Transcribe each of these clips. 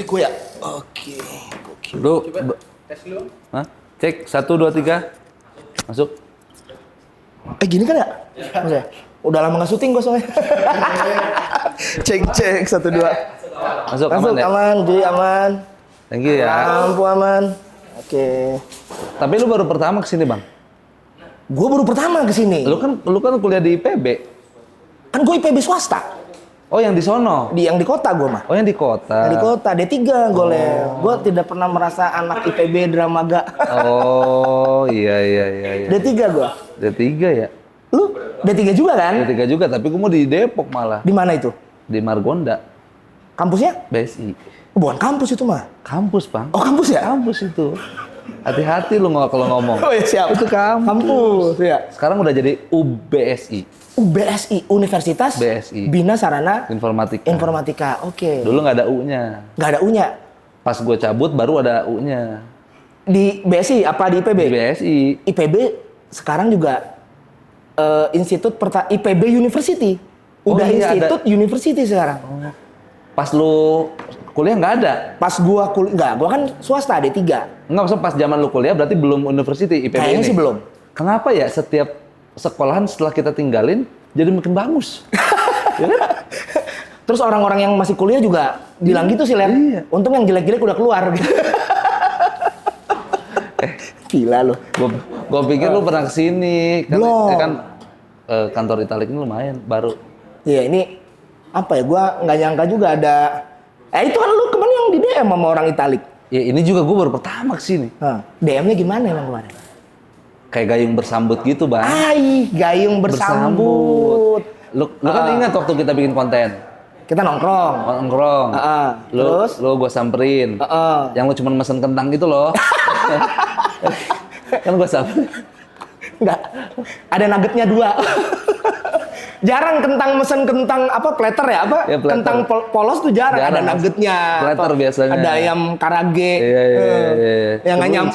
gue ya. Oke. Lu tes lu. Hah? Cek 1 2 3. Masuk. Gini kan ya? Maksudnya, udah lama nggak syuting gue soalnya. cek 1 2. Masuk aman ya? Aman, Ji, aman. Thank you ya. Lampu aman. Oke. Tapi lu baru pertama kesini bang? Gue baru pertama kesini. Lu kan kuliah di IPB. Kan gue IPB swasta. Oh yang di sono? Yang di kota gue mah. Oh yang di kota? Yang di kota, D3 gue Gue tidak pernah merasa anak IPB Dramaga. Oh iya. D3 gue. D3 ya? Lu D3 juga kan? D3 juga, tapi gue mau di Depok malah. Di mana itu? Di Margonda. Kampusnya? BSI. Bukan kampus itu mah. Kampus bang. Oh kampus ya? Kampus itu. Hati-hati lu kalau ngomong. Oh ya siap. Itu kampus. Kampus ya. Sekarang udah jadi UBSI. UBSI, Universitas BSI. Bina Sarana Informatika. Oke. Dulu nggak ada U-nya. Nggak ada U-nya. Pas gue cabut baru ada U-nya. Di BSI apa di IPB? Di BSI. IPB sekarang juga IPB University. Udah iya, Institut University sekarang. Oh. Pas lu kuliah nggak ada? Pas gua gua kan swasta D3. Nggak, maksudnya pas zaman lu kuliah berarti belum university IPB Kayaknya ini? sih belum. Kenapa ya setiap sekolahan setelah kita tinggalin jadi makin bagus? Ya kan? Terus orang-orang yang masih kuliah juga bilang gitu sih, Len. Iya. Untung yang jelek-jelek udah keluar. Gila lu. Gua pikir lu pernah kesini. Belum. Kan kantor Italik ini lumayan baru. Iya, ini apa ya? Gua nggak nyangka juga ada. Itu kan lu kemarin yang di DM sama orang Italik. Ya ini juga gua baru pertama kesini. DM-nya gimana emang kemarin? Kayak gayung bersambut gitu, Bang. Gayung bersambut. Lu kan ingat waktu kita bikin konten? Kita nongkrong. Terus? Lu gua samperin. Yang lu cuma mesen kentang gitu loh. Kan gua samperin. Enggak. Ada nuggetnya 2. Jarang mesen kentang apa platter ya apa? Ya, platter. Kentang polos tuh jarang. Ada nuggetnya. Platter biasanya. Ada ayam karage. Iya. Yang nggak nyambung.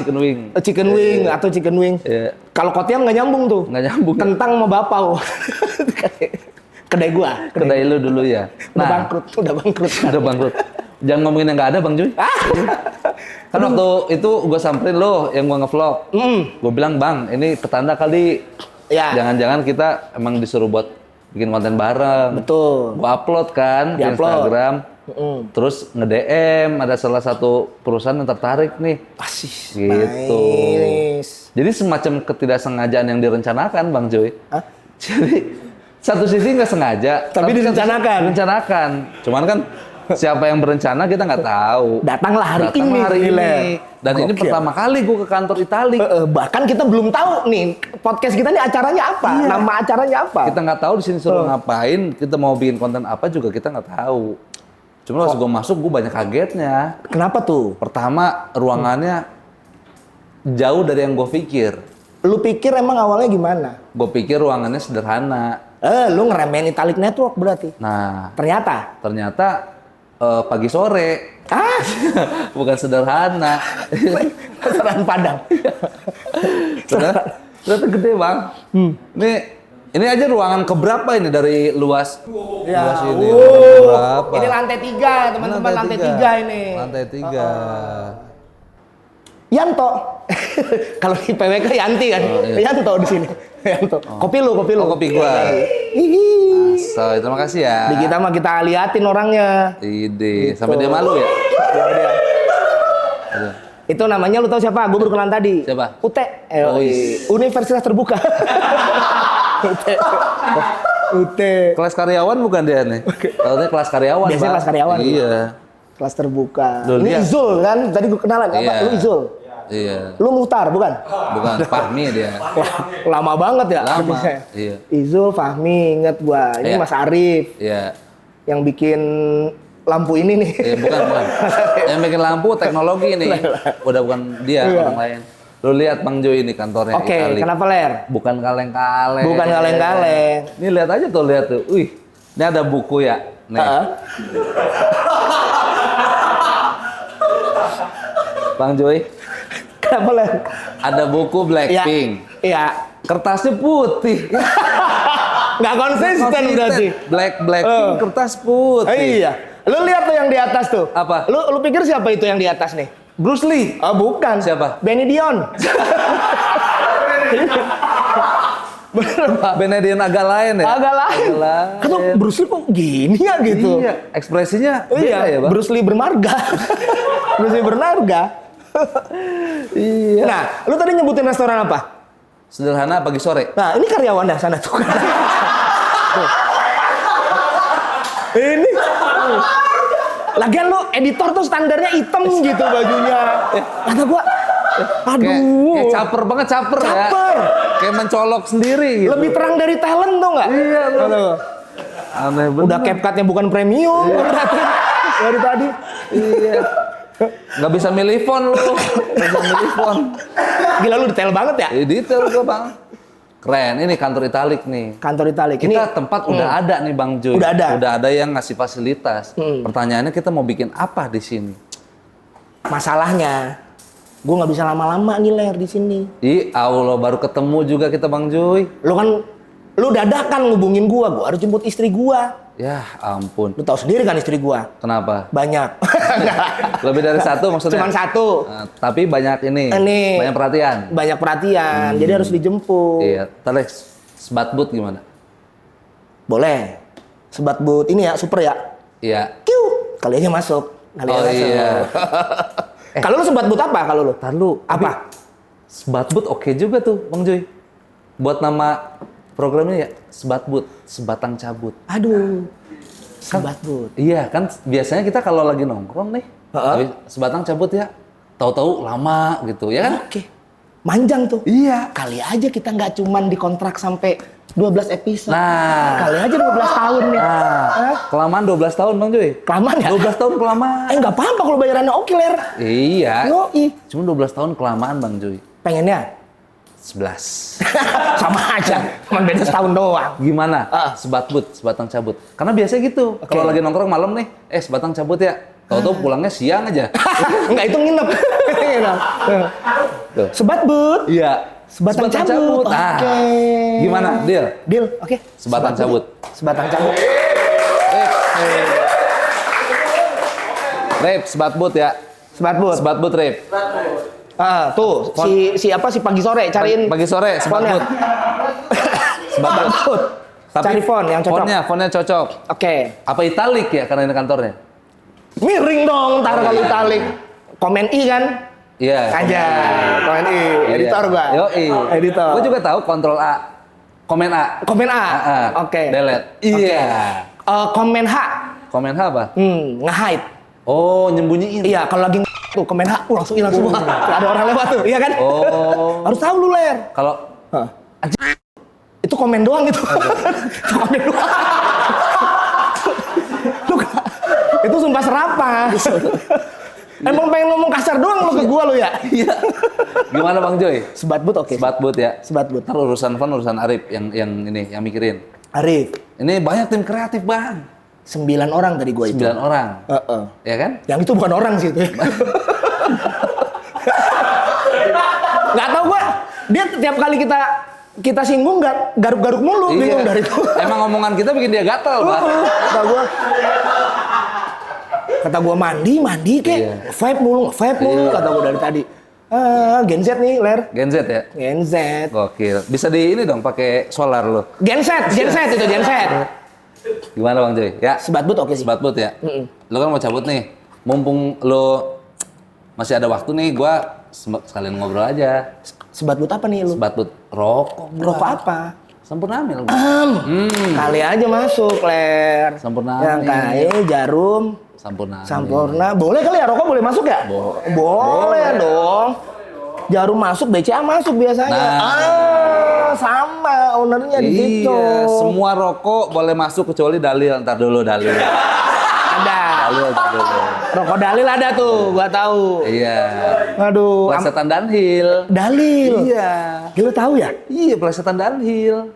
Chicken wing atau chicken wing. Iya. Kalau kotiam nggak nyambung tuh. Nggak nyambung. Kentang sama bapau. Kedai gua. Kedai lu dulu ya. Udah bangkrut. Udah bangkrut. Jangan ngomongin yang nggak ada Bang Cuy. Kan waktu itu gua samperin lo yang gua ngevlog. Gua bilang Bang, ini petanda kali. Ya. Jangan-jangan kita emang disuruh buat bikin konten bareng. Betul. Gua upload kan di Instagram. Terus nge-DM ada salah satu perusahaan yang tertarik nih. Asis. Gitu. Nice. Jadi semacam ketidaksengajaan yang direncanakan Bang Cuy. Hah? Jadi satu sisi nggak sengaja, tapi direncanakan. Cuman kan siapa yang berencana kita nggak tahu. Datanglah hari ini. Dan ini pertama kali gue ke kantor Italik. Bahkan kita belum tahu nih podcast kita nih acaranya apa, nama acaranya apa. Kita nggak tahu di sini suruh ngapain, kita mau bikin konten apa juga kita nggak tahu. Cuma pas gue masuk gue banyak kagetnya. Kenapa tuh? Pertama ruangannya jauh dari yang gue pikir. Lu pikir emang awalnya gimana? Gue pikir ruangannya sederhana. Lu ngeremehin Italik Network berarti. Nah, ternyata pagi sore. Bukan sederhana. Restoran Padang. Ternyata gede, Bang. Ini aja ruangan keberapa ini dari luas? Luas ini. Berapa? Ini lantai 3, teman-teman, lantai 3 ini. Lantai 3. Yanto. Kalau di PWK Yanti kan. Yanto di sini. Yanto. Kopi lu. Kopi gua. So, terima kasih ya. Di kita mah kita liatin orangnya. Ide, sampai dia malu ya? Itu namanya lu tahu siapa? Gue baru kenalan tadi. Siapa? UT. Universitas Terbuka. UT. Kelas karyawan bukan dia nih? Tahunya kelas karyawan. Biasanya kelas karyawan. Iya. Kelas terbuka. Loh, ini Izul kan? Tadi gue kenalan. Apa? Lu Izul. Iya. Lu Muhtar bukan? Bukan, Fahmi dia. Lama banget ya? Lama. Iya. Izul, Fahmi, inget gua. Ini Mas Arif. Iya. Yang bikin lampu ini nih. Iya, bukan. Yang bikin lampu teknologi nih. Udah bukan dia, orang lain. Lu lihat Bang Jo ini kantornya Oke, kenapa Ler? Bukan kaleng-kaleng. Bukan kaleng-kaleng. Ini lihat aja tuh, lihat tuh. Wih, ini ada buku ya. Nih. Bang Joy. Kenapa Ler? Ada buku Blackpink. Iya. Kertasnya putih. Nggak konsisten berarti. Blackpink kertas putih. Iya. Lu lihat tuh yang di atas tuh. Apa? Lu pikir siapa itu yang di atas nih? Bruce Lee. Oh, bukan. Siapa? Benny Dion. Bener, Pak. Benedian agak lain ya? Agak lain. Kata Bruce Lee kok gini ya gitu. Iya, ekspresinya Iya, beda ya, Bang? Bruce Lee bermarga. Bruce Lee bermarga. Iya. Nah, lu tadi nyebutin restoran apa? Sederhana pagi sore. Nah, ini karyawan dah sana tuh. Tuh. Ini. Lagian lu editor tuh standarnya hitam gitu bajunya. Kata gua, aduh. Kayak caper banget, caper ya. Caper. Kayak mencolok sendiri gitu. Lebih terang dari talent tuh nggak? Iya, lu. Aduh. Aneh bener. Udah CapCut-nya bukan premium. Berarti dari tadi. Iya. Nggak bisa milih font lu. Nggak bisa milih font. Gila lu detail banget ya? Detail gua, Bang. Keren, ini kantor Italik nih. Kantor Italik. Kita tempat udah ada nih Bang Joy. Udah ada. Udah ada yang ngasih fasilitas. Pertanyaannya kita mau bikin apa di sini? Masalahnya, gue nggak bisa lama-lama nih Ler di sini. Allah baru ketemu juga kita Bang Joy. Lu dadakan ngubungin gua harus jemput istri gua. Ya ampun. Lu tahu sendiri kan istri gua. Kenapa? Banyak. Lebih dari satu maksudnya? Cuman satu. Nah, tapi banyak ini. Ini. Banyak perhatian. Banyak perhatian, jadi harus dijemput. Iya. Tadi sebat but gimana? Boleh. Sebat but ini ya, super ya. Iya. Kiu. Kali aja masuk. Kali aja masuk. Iya. Kalau lu sebat but apa kalau lu? Tar lu. Apa? Sebat but oke juga tuh Bang Joy. Buat nama programnya ya sebat but, sebatang cabut. Aduh. Sebat but. Iya kan biasanya kita kalau lagi nongkrong nih, sebatang cabut ya, tahu-tahu lama gitu ya kan? Oke. Manjang tuh. Iya. Kali aja kita nggak cuman dikontrak sampai 12 episode. Nah. Kali aja 12 tahun nih. Nah, kelamaan 12 tahun Bang Joy. Kelamaan ya? 12 tahun kelamaan. Nggak apa-apa kalau bayarannya oke, Ler. Iya. Yoi. Cuma 12 tahun kelamaan Bang Joy. Pengennya? 11. Sama aja. Cuman beda setahun doang. Gimana? Sebat but, sebatang cabut. Karena biasanya gitu. Kalau lagi nongkrong malam nih, sebatang cabut ya. Tahu-tahu pulangnya siang aja. Enggak, itu nginep. Tuh. Sebat but. Iya. Sebatang cabut. Oke. Gimana? Deal? Deal. Oke. Sebatang cabut. Sebatang cabut. Rip, sebat but ya. Sebat but. Sebat but, Rip. Tuh, si pagi sore cariin Pagi sore, sebat fonnya. but. Sebat but. Tapi Cari font yang cocok. Fontnya cocok. Oke. Apa italik ya karena ini kantornya? Miring dong, taruh kalau italik. Komen I kan? Iya. Aja. Komen I. Editor gua. Yoi. Editor. Gua juga tahu kontrol A. Komen A. Komen A. Oke. Delete. Iya. Komen H. Komen H apa? Nge-hide. Oh, nyembunyiin. Iya, kalau lagi tuh komen H, langsung hilang semua. Ada orang lewat tuh, iya kan? Oh. Harus tahu lu, Ler. Kalau Itu komen doang gitu. Itu komen doang. Itu sumpah serapah. Emang pengen ngomong kasar doang lu ke gua lu ya? Iya. Gimana Bang Joy? Sebat but oke. Sebat but ya. Sebat but. Ntar urusan font urusan Arif yang mikirin. Arif. Ini banyak tim kreatif Bang. 9 orang tadi gua itu. 9 orang. Ya kan? Yang itu bukan orang sih itu. Nggak tahu gua. Dia tiap kali kita singgung garuk-garuk mulu, bingung dari itu. Emang omongan kita bikin dia gatal, Bang. Kata gua mandi kek, vibe mulu, kata gua dari tadi. Gen Z nih, Ler. Gen Z ya? Gen Z. Gokil. Bisa di ini dong pakai solar lo. Gen Z itu Gen Z. Gimana Bang Joy? Ya. Sebat but oke sih. Sebat but ya. Lo kan mau cabut nih. Mumpung lo masih ada waktu nih, gua sekalian ngobrol aja. Sebat but apa nih lu? Sebat but rokok. Rokok apa? Sampurna Amil. Kali aja masuk, Ler. Sampurna Yang kayak jarum. Sampurna. Boleh kali ya rokok boleh masuk ya? Boleh dong. Jarum masuk, BCA masuk biasanya. Sama ownernya di situ. Iya, semua rokok boleh masuk kecuali dalil. Ntar dulu dalil. Ada. Dalil ntar dulu. Rokok dalil ada tuh, gua tahu. Iya. Aduh. Plesetan Dunhill. Dalil. Iya. Lu tahu ya? Iya, plesetan Dunhill.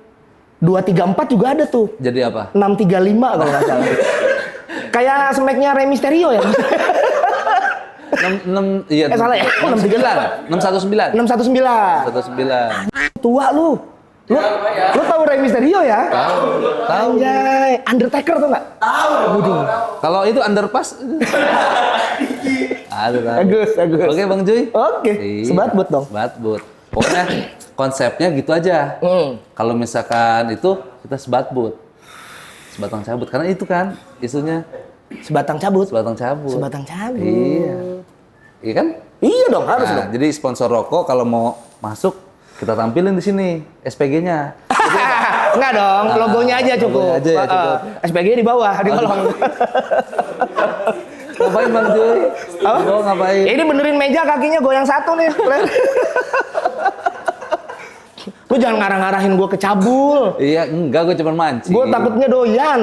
234 juga ada tuh. Jadi apa? 635 kalau nggak salah. Kayak smacknya Rey Mysterio ya? 6 salah ya? 619. 619. 619. 619. Tua lu. Lu tahu Rey Mysterio ya? Tahu. Anjay, Undertaker tuh nggak? Kalau itu underpass. Aduh, Bagus. Oke, Bang Joy. Oke, Iya, sebatbut dong. Sebatbut. Pokoknya konsepnya gitu aja. Kalau misalkan itu kita sebatbut. Sebatang cabut. Karena itu kan isunya Sebatang cabut. sebatang cabut. Sebatang cabut. Iya. Iya kan? Iya dong, harus Nah, dong. jadi sponsor rokok kalau mau masuk kita tampilin di sini SPG-nya. Enggak dong, logonya aja cukup. Logonya aja ya, cukup. SPG di bawah, di kolong. Ngapain Bang Joy? Apa? Oh, ngapain? Ini benerin meja kakinya goyang satu nih. Lu jangan ngarah-ngarahin gue ke cabul. Iya, enggak, gue cuma mancing. Gue takutnya doyan.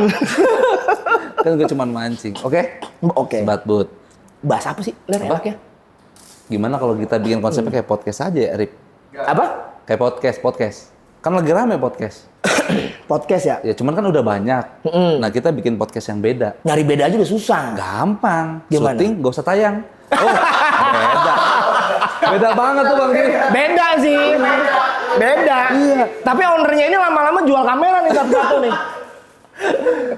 Kan gue cuma mancing. Oke? Oke. Sebatbut. Bahas apa sih? Ler, Apa? enaknya. Gimana kalau kita bikin konsepnya kayak podcast aja ya, Rip? Apa? Kayak podcast. Kan lagi rame podcast. Podcast ya? Ya cuman kan udah banyak. Nah, kita bikin podcast yang beda. Nyari beda aja udah susah. Gampang. Gimana? Syuting gak usah tayang. Oh, beda. Beda banget tuh Bang Joy. Beda sih. Beda. Iya. Tapi ownernya ini lama-lama jual kamera nih satu-satu nih.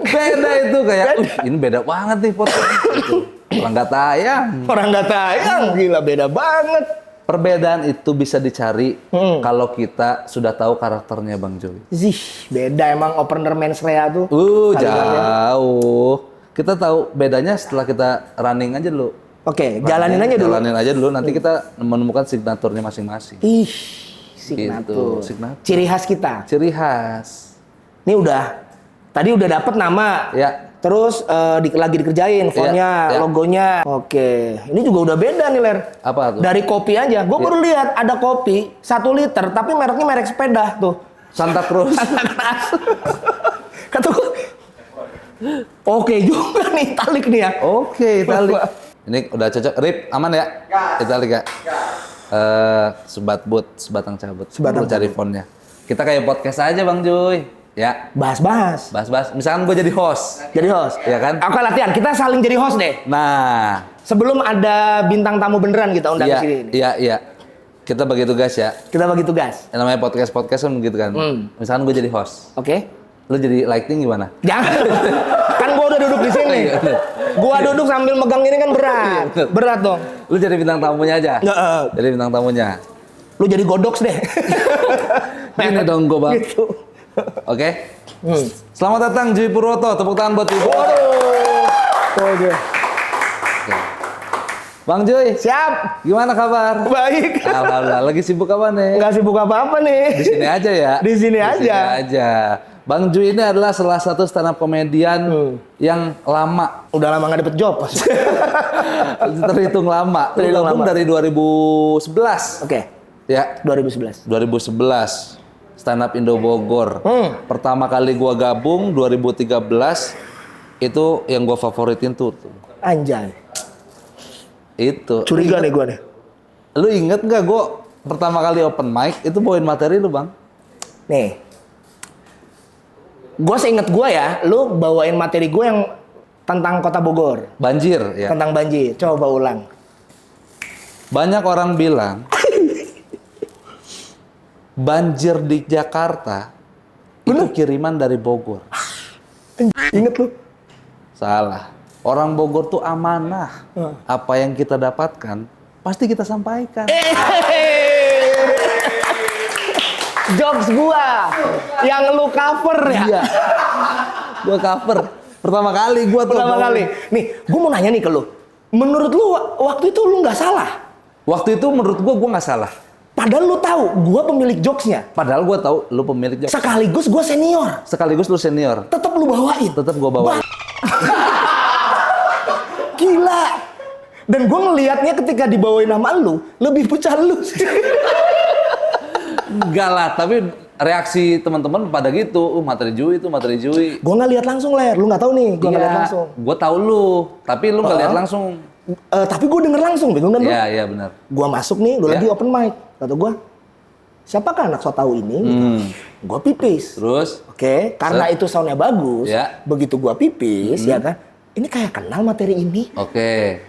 Beda itu kayak, ini beda banget nih podcast. Gitu. Orang nggak tayang. Orang nggak tayang, gila beda banget. Perbedaan itu bisa dicari kalau kita sudah tahu karakternya Bang Joy. Zih, beda emang opener mens rea tuh. Kalimatnya. Jauh. Kita tahu bedanya setelah kita running aja dulu. Oke, jalanin aja dulu. Jalanin aja dulu, nanti kita menemukan signaturnya masing-masing. Ih, signatur. Gitu, signatur. Ciri khas kita. Ciri khas. Ini tadi udah dapet nama. Ya. Terus lagi dikerjain fontnya, ya. logonya. Oke, ini juga udah beda nih Ler. Apa tuh? Dari kopi aja, gue baru lihat ada kopi 1 liter, tapi mereknya merek sepeda tuh. Santa Cruz. Kata gue, oke juga nih Italik nih ya. Oke, Italik. Ini udah cocok. Rip, aman ya? Italik ya? Sebatang cabut. Sebatang Lu cari fontnya. Kita kayak podcast aja Bang Joy. Ya. Bahas-bahas. Misalkan gue jadi host. Jadi host. Iya kan? Oke latihan, kita saling jadi host deh. Nah. Sebelum ada bintang tamu beneran kita undang Iya, ke sini. iya. Kita bagi tugas ya. Kita bagi tugas. Yang namanya podcast kan begitu kan. Misalkan gue jadi host. Oke. Lu jadi lighting gimana? Jangan. Kan gua udah duduk di sini. Gua duduk sambil megang ini kan berat. Berat dong. Lu jadi bintang tamunya aja. Nggak. Jadi bintang tamunya. Lu jadi godoks deh. Gini dong gue Bang. Gitu. Oke. Selamat datang Joy Purwoto. Tepuk tangan buat Joy Purwoto. Oke. Bang Joy, Siap. gimana kabar? Baik. Alhamdulillah. Lagi sibuk apa nih? Nggak sibuk apa-apa nih. Di sini aja ya. Di sini Di aja. sini aja. Bang Joy ini adalah salah satu stand up komedian yang lama. Udah lama nggak dapet job. Terhitung lama. Terhitung Gabung lama. dari 2011. Oke. Ya. 2011. 2011 stand up Indo Bogor. Pertama kali gua gabung 2013 itu yang gua favoritin tuh. Anjay. Itu. Curiga nih gua nih. Lu inget nggak gua pertama kali open mic itu bawain materi lu, Bang? Nih. Gua seinget gua ya, lu bawain materi gua yang tentang Kota Bogor. Banjir ya. Tentang banjir. Coba ulang. Banyak orang bilang banjir di Jakarta itu kiriman dari Bogor. Ingat lu? Salah. Orang Bogor tuh amanah. Apa yang kita dapatkan pasti kita sampaikan. Jokes gua yang lu cover ya. Iya. Gua cover. Pertama kali gua tuh. Pertama kali. Nih, gua mau nanya nih ke lu. Menurut lu waktu itu lu nggak salah? Waktu itu menurut gua nggak salah. Padahal lu tahu gua pemilik jokesnya. Padahal gua tahu lu pemilik jokes. Sekaligus gua senior. Sekaligus lu senior. Tetap lu bawain. Tetap gua bawa. Gila. Dan gua ngelihatnya ketika dibawain nama lu, lebih pecah lu sih. Enggak lah, tapi reaksi teman-teman pada gitu, materi Jui itu materi Jui. Gua nggak lihat langsung, Ler. Lu nggak tahu nih, gua nggak lihat langsung. Gua tahu lu, tapi lu nggak lihat langsung. Tapi gua denger langsung, bingung kan lu? Iya, iya benar. Gua masuk nih, lu lagi open mic. Kata gua, siapakah anak so tahu ini? Gua pipis. Terus? Oke, karena itu soundnya bagus. Ya. Begitu gua pipis, ya kan? Ini kayak kenal materi ini. Oke.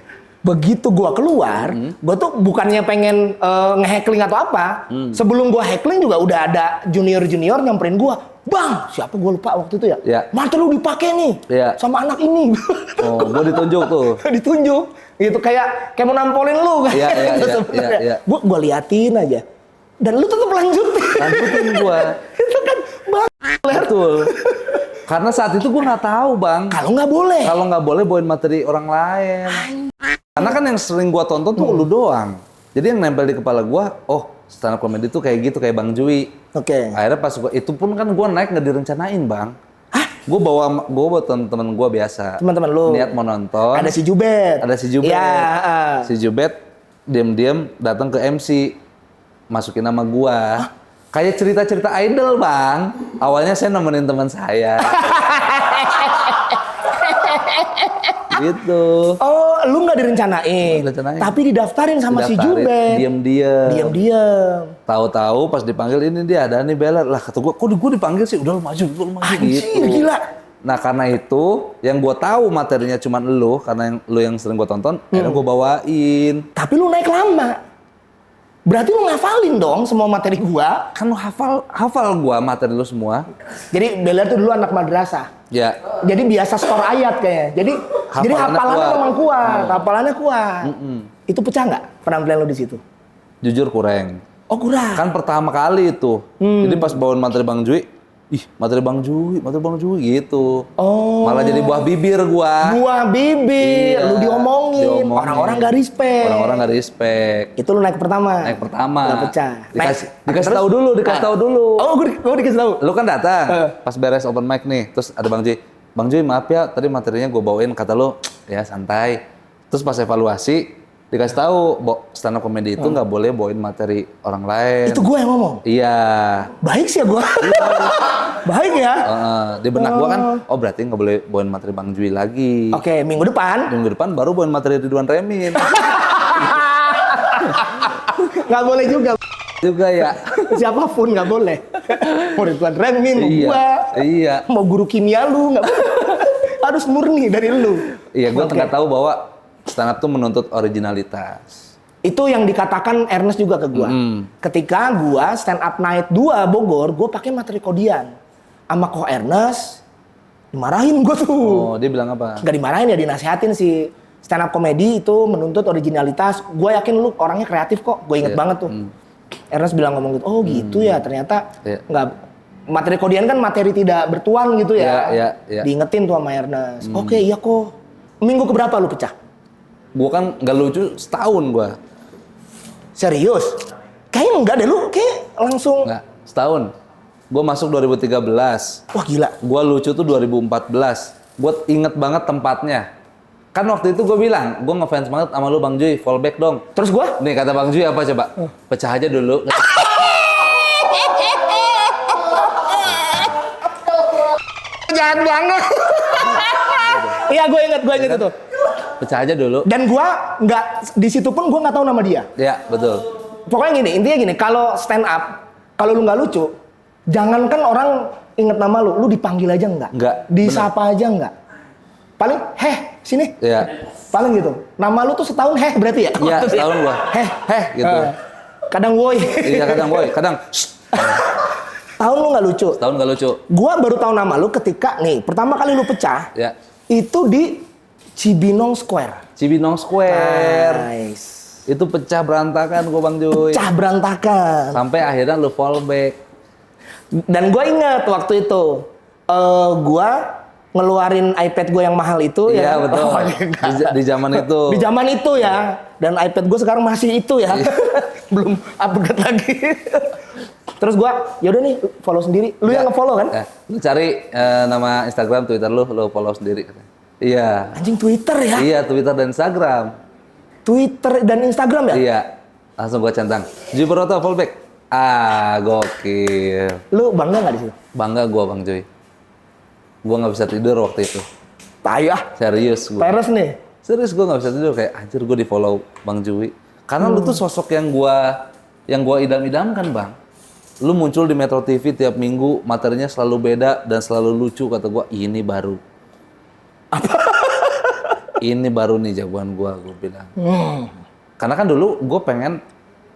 begitu gua keluar, gua tuh bukannya pengen nge-heckling atau apa. Sebelum gua heckling juga udah ada junior-junior nyamperin gua. Bang, siapa gua lupa waktu itu ya? Iya. Materi lu dipakai nih sama anak ini. Oh, gua ditunjuk tuh. Ditunjuk. Gitu kayak mau nampolin lu kan. Iya. Gua liatin aja. Dan lu tetap lanjutin. Lanjutin gua. Itu kan bang. Betul. Karena saat itu gua nggak tahu, Bang. Kalau nggak boleh. Kalau nggak boleh bawain materi orang lain. Karena kan yang sering gua tonton tuh lu doang. Jadi yang nempel di kepala gua, oh stand up comedy tuh kayak gitu, kayak Bang Jui. Oke. Akhirnya pas gua, itu pun kan gua naik nggak direncanain, Bang. Gua bawa temen-temen gua biasa. Teman-teman lu. Niat mau nonton. Ada si Jubet. Ya, Si Jubet diam-diam datang ke MC. Masukin nama gua. Kayak cerita-cerita idol, Bang. Awalnya saya nemenin teman saya. Gitu. Oh, lu nggak direncanain. Tapi didaftarin sama si Jubet. Diam-diam. Tahu-tahu pas dipanggil ini dia ada nih Beler. Lah kata gua, kok gua dipanggil sih? Udah lu maju Anjir, gitu. Gila. Nah, karena itu yang gua tahu materinya cuma lu, karena lu yang sering gua tonton, akhirnya gua bawain. Tapi lu naik lama. Berarti lu ngafalin dong semua materi gua. Kan lu hafal gua materi lu semua. Jadi Beler tuh dulu anak madrasah. Ya. Jadi biasa skor ayat kayaknya. Jadi hafalannya memang kuat, hafalannya kuat. Itu pecah nggak penampilan lu di situ? Jujur kurang. Oh, kurang. Kan pertama kali itu. Jadi pas bawain materi Bang Jui, materi Bang Jui gitu. Oh. Malah jadi buah bibir gua. Buah bibir, Iya, lu diomongin. Orang-orang gak respect. Orang-orang gak respect. Itu lu naik pertama. Gak pecah. Dikasih tahu dulu. Oh, gua dikasih tahu. Lu kan datang. Pas beres open mic nih, terus ada Bang Jui. Bang Jui, maaf ya, tadi materinya gua bawain, kata lu, ya santai. Terus pas evaluasi, dikasih tahu, stand up comedy itu nggak boleh bawain materi orang lain. Itu gua yang ngomong? Iya. Baik sih ya gua. Baik ya. Di benak gua kan, oh berarti nggak boleh bawain materi Bang Jui lagi. Oke, minggu depan baru bawain materi Ridwan Remin. Nggak boleh juga. Juga ya. Siapapun nggak boleh. Mau Ridwan Remin, mau gua. Iya. Mau guru kimia lu, nggak boleh. Harus murni dari lu. Iya, gua nggak tahu bahwa stand up tuh menuntut originalitas. Itu yang dikatakan Ernest juga ke gua. Ketika gua stand up night 2 Bogor, gua pakai materi kodian. Sama Ko Ernest dimarahin gua tuh. Oh, dia bilang apa? Gak dimarahin ya, dinasehatin si stand up comedy itu menuntut originalitas. Gua yakin lu orangnya kreatif kok. Gue inget banget tuh. Ernest bilang ngomong gitu. Oh, gitu ya. Ternyata nggak, materi kodian kan materi tidak bertuan gitu ya. Diingetin tuh sama Ernest. Oke, iya kok. Minggu keberapa lu pecah? Gua kan nggak lucu setahun gua. Serius? Kayaknya enggak deh, lu kayak langsung... Nggak, setahun. Gua masuk 2013. Wah gila. Gua lucu tuh 2014. Gua inget banget tempatnya. Kan waktu itu gua bilang, gua ngefans banget sama lu Bang Jui, fallback dong. Terus gua? Nih kata Bang Jui apa coba? Pecah aja dulu. Jahat banget. Iya, gue inget itu. Pecah aja dulu. Dan gua nggak, di situ pun gua nggak tahu nama dia. Iya, betul. Pokoknya gini, intinya gini, kalau stand up, kalau lu nggak lucu, jangankan orang inget nama lu dipanggil aja nggak? Nggak. Disapa aja nggak? Paling, sini. Iya. Paling gitu. Nama lu tuh setahun berarti ya? Iya, setahun gua. Gitu. Kadang woi. Iya, kadang woi, kadang Tahun lu nggak lucu. Tahun nggak lucu. Gua baru tahu nama lu ketika nih pertama kali lu pecah. Ya. Itu di Cibinong Square. Cibinong Square. Nice. Itu pecah berantakan gua Bang Jui. Pecah berantakan. Sampai akhirnya lu fallback. Dan gua ingat waktu itu gua ngeluarin iPad gue yang mahal itu ya. Iya betul. Di zaman itu. Di zaman itu ya. Dan iPad gue sekarang masih itu ya. Belum upgrade lagi. Terus gua, yaudah nih follow sendiri. Lu yang nge-follow kan? Lu cari nama Instagram, Twitter lu follow sendiri. Iya. Anjing Twitter ya? Iya, Twitter dan Instagram. Twitter dan Instagram ya? Iya. Langsung gua centang. Jui Broto fallback. Gokil. Lu bangga nggak di situ? Bangga gua Bang Jui. Gua nggak bisa tidur waktu itu. Payah. Serius gua. Peres nih. Serius gua nggak bisa tidur, kayak anjir gua di follow Bang Jui. Karena lu tuh sosok yang gua idam-idamkan Bang. Lu muncul di Metro TV tiap minggu, materinya selalu beda dan selalu lucu, kata gua ini baru. Ini baru nih jagoan gue bilang. Karena kan dulu gue pengen,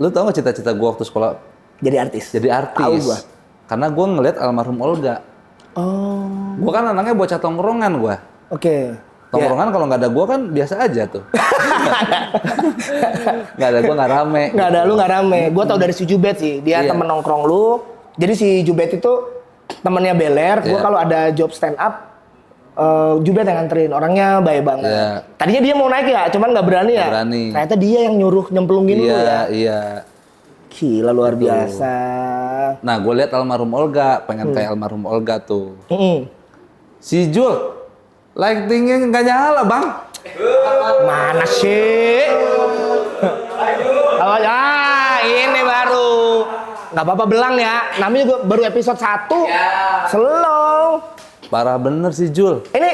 lu tau gak cita-cita gue waktu sekolah? Jadi artis. Jadi artis. Tahu gua. Karena gue ngeliat almarhum Olga. Oh. Gue kan anaknya bocah tongkrongan gue. Oke. Tongkrongan kalau nggak ada gue kan biasa aja tuh. Nggak ada gue nggak rame. Nggak ada lu nggak rame. Gue tau dari si Jubet sih. Dia Iya. temen nongkrong lu. Jadi si Jubet itu temennya Beler. Gue Iya. kalau ada job stand up, Jubet yang nganterin. Orangnya baik banget. Iya. Tadinya dia mau naik ya, cuman nggak berani ya. Nggak berani. Ternyata dia yang nyuruh nyemplungin lu ya. Iya. Gila luar biasa. Nah gue lihat almarhum Olga, pengen kayak almarhum Olga tuh. Mm-mm. Si Jul, lightingnya nggak nyala bang. Mana sih? Oh, ini baru. Nggak apa-apa belang ya. Namanya juga baru episode 1. Slow. Parah bener si Jul. Ini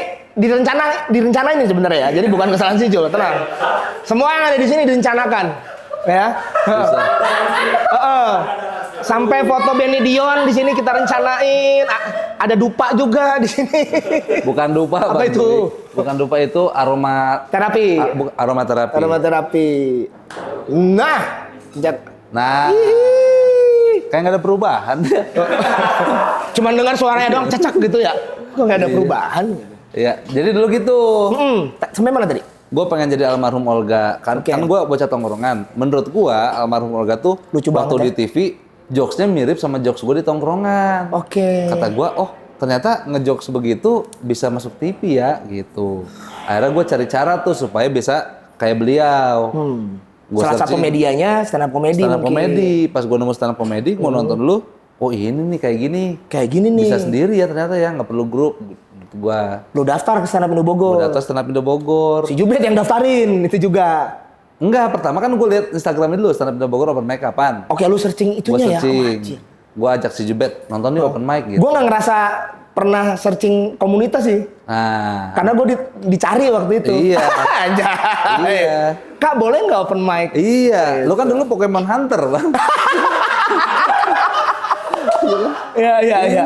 direncanain sebenarnya ya. Jadi bukan kesalahan si Jul, tenang. Semua yang ada di sini direncanakan. Ya. Sampai foto Benny Dion di sini kita rencanain. Ada dupa juga di sini. Bukan dupa Apa Bang itu? Jui. Bukan dupa itu aroma Terapi. aromaterapi. Aromaterapi. Nah, Nah, kayak nggak ada perubahan. cuman dengar suaranya doang cecak gitu ya. Kok nggak ada perubahan? Iya, jadi dulu gitu. Sampai mana tadi? Gue pengen jadi almarhum Olga. Kan Oke. gue bocah tongkrongan. Menurut gue almarhum Olga tuh Lucu waktu banget di TV jokesnya mirip sama jokes gue di tongkrongan. Oke. Kata gue, oh ternyata ngejokes begitu bisa masuk TV ya gitu. Akhirnya gue cari cara tuh supaya bisa kayak beliau. Gua Salah satu searching medianya stand up comedy stand up mungkin. comedy. Pas gue nemu stand up comedy, gue nonton dulu. Oh ini nih kayak gini. Kayak gini nih. Bisa sendiri ya ternyata ya, nggak perlu grup. Gitu gua. Lu daftar ke stand up Indo Bogor. Gue daftar stand up Indo Bogor. Si Jubet yang daftarin itu juga. Enggak, pertama kan gue lihat Instagramnya dulu stand up Indo Bogor open mic kapan. Oke, lu searching Gue itunya ya. searching. Gue ajak si Jubet nonton nih open mic gitu. Gue nggak ngerasa pernah searching komunitas sih. Nah, Karena gue dicari waktu itu. Iya. Anjay. Iya. Kak, boleh nggak open mic? iya, lu kan dulu Pokemon Hunter bang. Iya.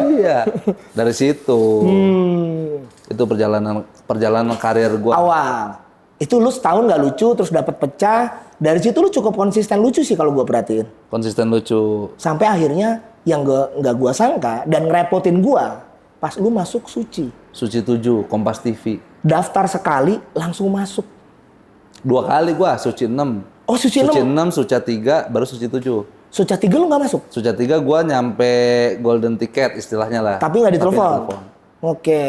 Iya. Dari situ, itu perjalanan karir gue. Awal. Itu lu setahun nggak lucu, terus dapat pecah. Dari situ lu cukup konsisten lucu sih kalau gue perhatiin. Konsisten lucu. Sampai akhirnya yang nggak gue sangka dan ngerepotin gue, pas lu masuk Suci. Suci 7, Kompas TV. Daftar sekali, langsung masuk. 2 kali gue, Suci 6. Oh, Suci 6? Suci 6, Suci 3, baru Suci 7. Suci 3 lu nggak masuk? Suci 3 gue nyampe golden ticket istilahnya lah. Tapi nggak ditelepon? Oke.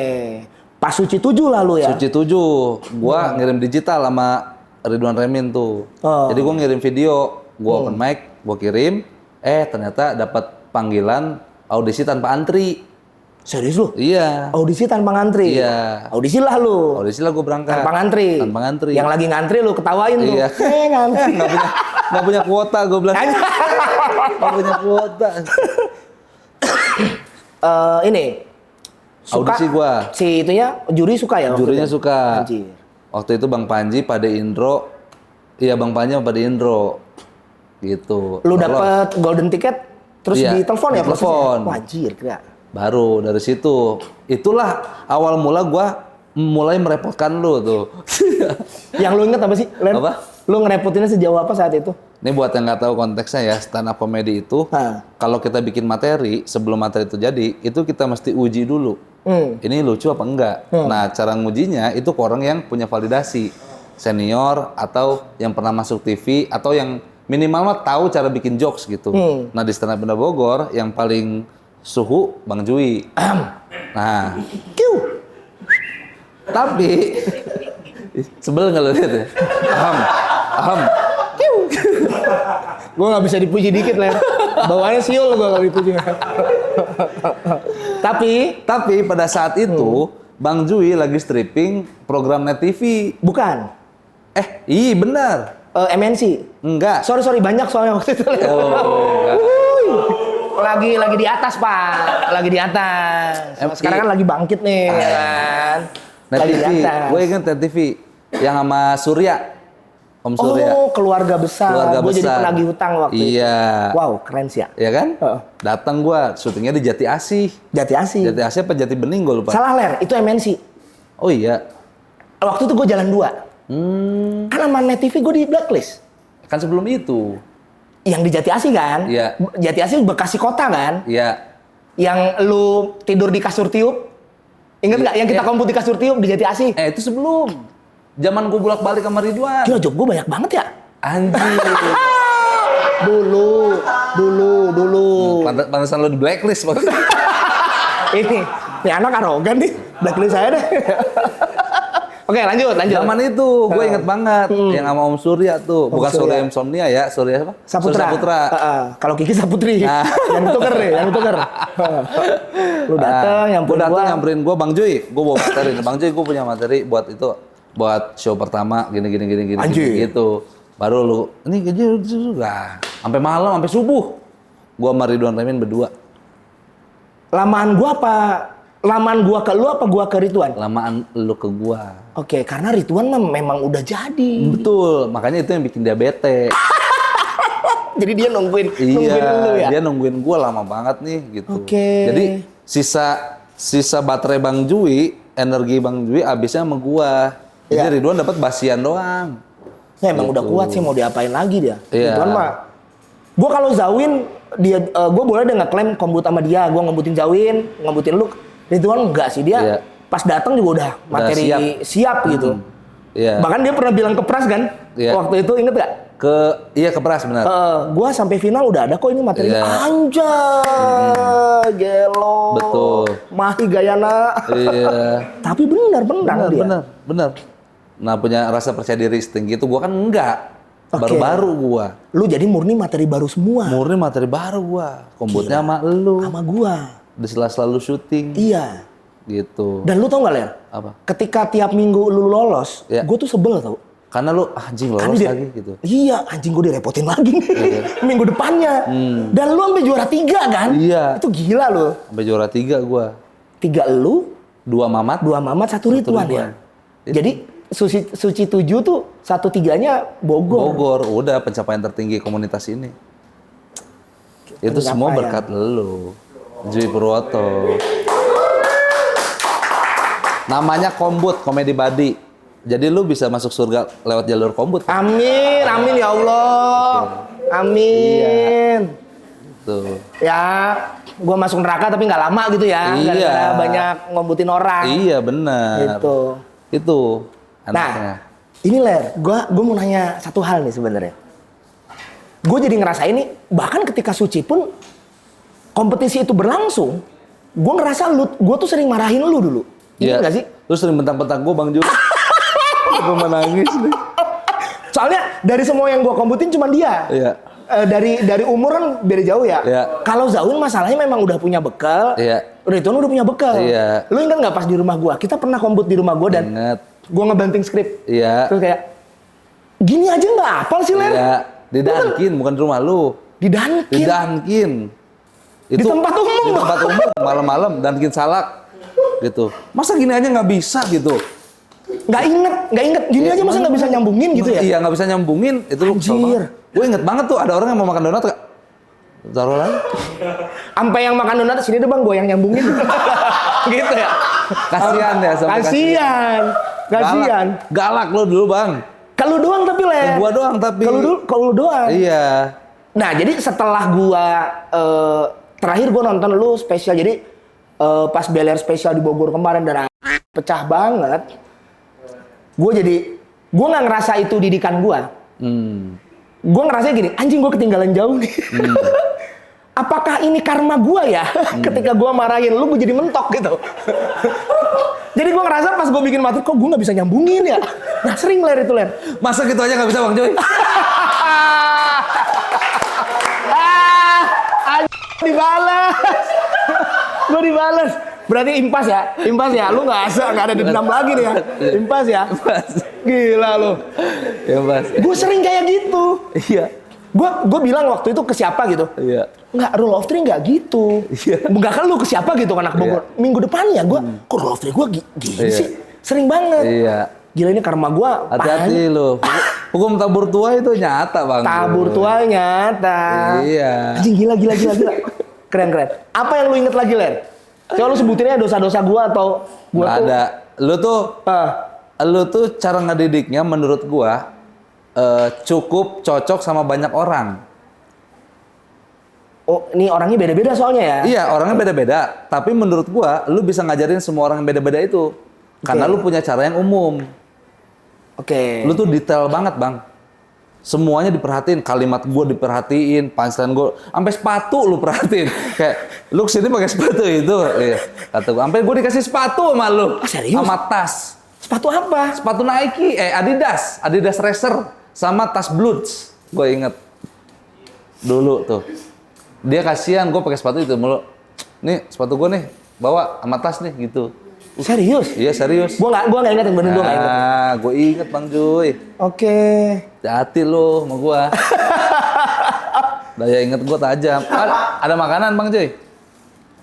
Pas Suci 7 lalu ya? Suci 7, gua ngirim digital sama Ridwan Remin tuh. Oh. Jadi gua ngirim video, gua open mic, gua kirim, ternyata dapat panggilan audisi tanpa antri. Serius lu? Iya. Audisi tanpa ngantri? Iya. Audisi lah lu? Audisi lah gua berangkat. Tanpa ngantri? Tanpa ngantri. Yang lagi ngantri lu ketawain tuh? Iya. Ngantri. Nggak punya kuota, gua bilang. Nggak punya kuota. Ini suka, Audisi gua. si itunya juri suka ya? waktu Jurinya itu? suka. Anjir. Waktu itu Bang Panji, Pade Indro. Iya, Bang Panji sama Pade Indro. Gitu. Lu Lolos. dapet golden ticket terus Iya, ditelepon ya prosesnya? ditelepon. Wah, anjir, kira. Baru dari situ. Itulah awal mula gua mulai merepotkan lu tuh. Yang lu inget apa sih, Len? Apa? Lu ngerepotinnya sejauh apa saat itu? Ini buat yang nggak tahu konteksnya ya, stand up comedy itu, Hah. kalau kita bikin materi, sebelum materi itu jadi, itu kita mesti uji dulu. Ini lucu apa enggak? Nah, cara ngujinya itu ke orang yang punya validasi. Senior, atau yang pernah masuk TV, atau yang minimal mah tahu cara bikin jokes gitu. Nah, di stand up Indo Bogor, yang paling suhu, Bang Jui. Nah, Kiu. tapi, sebel nggak lo lihat ya? Aham. Gue nggak bisa dipuji dikit, Len. Bawaannya siul gue kalau dipuji. Tapi pada saat itu, Bang Jui lagi stripping program Net TV. bukan. Iya benar. MNC. Enggak. Sorry banyak soalnya waktu itu. Enggak. Lagi di atas, Pak. Lagi di atas. Sekarang kan lagi bangkit nih, ya kan. Net Lagi di TV. atas. Gue inget Net TV yang sama Surya. Om Surya. Oh, keluarga besar. Keluarga Gue jadi besar. penagih hutang waktu itu. Iya. Wow, keren sih ya. Iya kan? Heeh. Datang gua, syutingnya di Jati Asih. Jati Asih. Jati Asih apa Jati Bening gue lupa. Salah, Ler. Itu MNC. Oh iya. Waktu itu gue jalan 2. Kan sama Net TV gue di blacklist. Kan sebelum itu. Yang di Jati Asih kan? Iya. Jati Asih Bekasi Kota kan? Iya. Yang lu tidur di kasur tiup. Ingat nggak? Yang kita komput di kasur tiup di Jati Asih. Itu sebelum. Zaman gue bolak-balik sama Ridwan. Gila, job gue banyak banget ya? Anjir. Dulu. Pantesan lo di blacklist. Ini anak arogan nih. Blacklist saya deh. Oke, lanjut. Zaman itu gue inget banget yang sama Om Surya tuh, bukan Surya Insomnia ya, Surya apa? Saputra. Kalau Kiki Saputri. Yang tuker nih, yang tuker. Lu dateng, nyamperin gue, Bang Joy, gue bawa materi. Bang Joy, gue punya materi buat itu, buat show pertama, gini gitu. Baru lu, ini juga, sampai malam, sampai subuh. Gue sama Ridwan Remin berdua. Lamaan gua apa? Lamaan gua ke lu apa gua ke Ridwan? Lamaan lu ke gua. Oke, karena Ridwan memang udah jadi. Betul, makanya itu yang bikin dia bete. Jadi dia nungguin lu ya? Dia nungguin gua lama banget nih gitu. Oke. Jadi sisa baterai Bang Jui, energi Bang Jui abisnya sama gua. Jadi Ridwan dapat basian doang. Ya emang udah kuat sih, mau diapain lagi dia. Iya. Ridwan mah. Gua kalau Zawin dia gua boleh deh ngeklaim kombut sama dia, gua ngembutin Zawin, ngembutin lu. Ridwan enggak sih, dia pas datang juga udah materi siap gitu. Iya. Bahkan dia pernah bilang ke Pras kan? Waktu itu inget gak? Ke Pras benar. Gua sampai final udah ada kok ini materi. Anjay, gelo. Betul. Mahi gayana. Iya. Tapi benar dia. Benar. Nah, punya rasa percaya diri setinggi itu gua kan enggak. Baru-baru gua. Lu jadi murni materi baru semua. Murni materi baru gua. Kombutnya sama lu. Sama gua. Di sela-sela lu syuting. Iya. Gitu. Dan lu tau gak, Ler? Apa? Ketika tiap minggu lu lolos, gue tuh sebel tau. Karena lu anjing lolos lagi gitu. Iya, anjing gue direpotin lagi nih. Minggu depannya. Dan lu sampai juara 3 kan? Iya. Itu gila lu. Sampai juara 3 gua. 3 lu, 2 Mamat, 1 Ridwan ya. Jadi Suci 7 tuh 1/3-nya Bogor. Bogor, udah pencapaian tertinggi komunitas ini. Itu semua berkat lu. Jui Purwoto. Namanya Kombut, Komedi Badi. Jadi lu bisa masuk surga lewat jalur Kombut. Amin, amin ya Allah. Amin. Tuh. Ya, gua masuk neraka tapi nggak lama gitu ya. Gara-gara banyak ngombutin orang. Iya, benar. Itu anaknya. Nah, ini Ler, gua mau nanya satu hal nih sebenarnya. Gue jadi ngerasain nih, bahkan ketika Suci pun kompetisi itu berlangsung, gue ngerasa gue tuh sering marahin lu dulu. Iya nggak sih? Lu sering bentak-bentak gue, Bang Jul. Gue menangis nih. Soalnya dari semua yang gue komputin cuma dia. Iya. Dari umur kan beda jauh ya. Iya. Kalau Zawin masalahnya memang udah punya bekal. Iya. Ridwan udah punya bekal. Iya. Lu ingat nggak pas di rumah gue? Kita pernah komput di rumah gue dan gue ngebanting skrip. Iya. Terus kayak gini aja nggak hafal sih, Ler? Iya. Di Dankin, bukan di rumah lu. Di Dankin. Itu, di tempat umum. Di tempat umum, malam-malam, Dankin Salak. Gitu. Masa gini aja nggak bisa gitu? Nggak inget. Gini aja masa nggak bisa nyambungin gitu ya? Iya, nggak bisa nyambungin. Itu lu kesel banget. Gue inget banget tuh, ada orang yang mau makan donat, Kak. Taruh lagi. Sampai yang makan donat sini deh Bang, gue yang nyambungin. Gitu ya. Kasian ya, Kasian. Galak lo dulu, Bang. Kalau doang tapi Ler. Gua doang tapi. Kalau doang. Iya. Nah, jadi setelah gua terakhir gua nonton lu spesial, jadi pas Beler spesial di Bogor kemarin dan pecah banget. Gua nggak ngerasa itu didikan gua. Gua ngerasa gini, anjing gua ketinggalan jauh nih. Apakah ini karma gua ya? Ketika gua marahin lu, gua jadi mentok gitu. Jadi gua ngerasa pas gua bikin materi, kok gua nggak bisa nyambungin ya? Nah sering Ler itu Ler. Masa gitu aja nggak bisa Bang Joy? Dibalas. Gua dibalas. Berarti impas ya. Lu nggak ada dendam lagi nih ya. Impas ya. Gila lu. Impas. Gua sering kayak gitu. Iya. Gua bilang waktu itu ke siapa gitu. Iya. Nggak, rule of three nggak gitu. Iya. Nggak kan lu ke siapa gitu kan anak Bogor. Minggu depannya gua, kok rule of three gua gini sih. Sering banget. Iya. Gila ini karma gua. Hati-hati lu. Hukum tabur tua itu nyata Bang. Tabur tua nyata. Iya. Anjing gila. Keren. Apa yang lu inget lagi, Len? Coba lu sebutinnya dosa-dosa gua atau gua nggak tuh. ada. Lu tuh lu tuh cara ngedidiknya menurut gua cukup cocok sama banyak orang. Oh, ini orangnya beda-beda soalnya ya? Iya, orangnya beda-beda. Tapi menurut gua, lu bisa ngajarin semua orang yang beda-beda itu. Karena lu punya cara yang umum. Oke. Lu tuh detail banget, Bang. Semuanya diperhatiin, kalimat gua diperhatiin, punchline gua, sampai sepatu lu perhatiin. Kayak lu kesini pakai sepatu itu. Iya. Kata gua, sampai gua dikasih sepatu sama lu. Serius? Sama tas. Sepatu apa? Sepatu Nike, Adidas Racer sama tas Bloods. Gua inget. Dulu tuh. Dia kasihan gue pakai sepatu itu mulu. Nih sepatu gue nih bawa sama tas nih gitu. Serius? Iya serius. Gua nggak inget yang bener, gua nggak inget. Gue inget Bang Joy. Oke. Hati lo sama gue. Daya inget gue tajam. Ada makanan Bang Joy?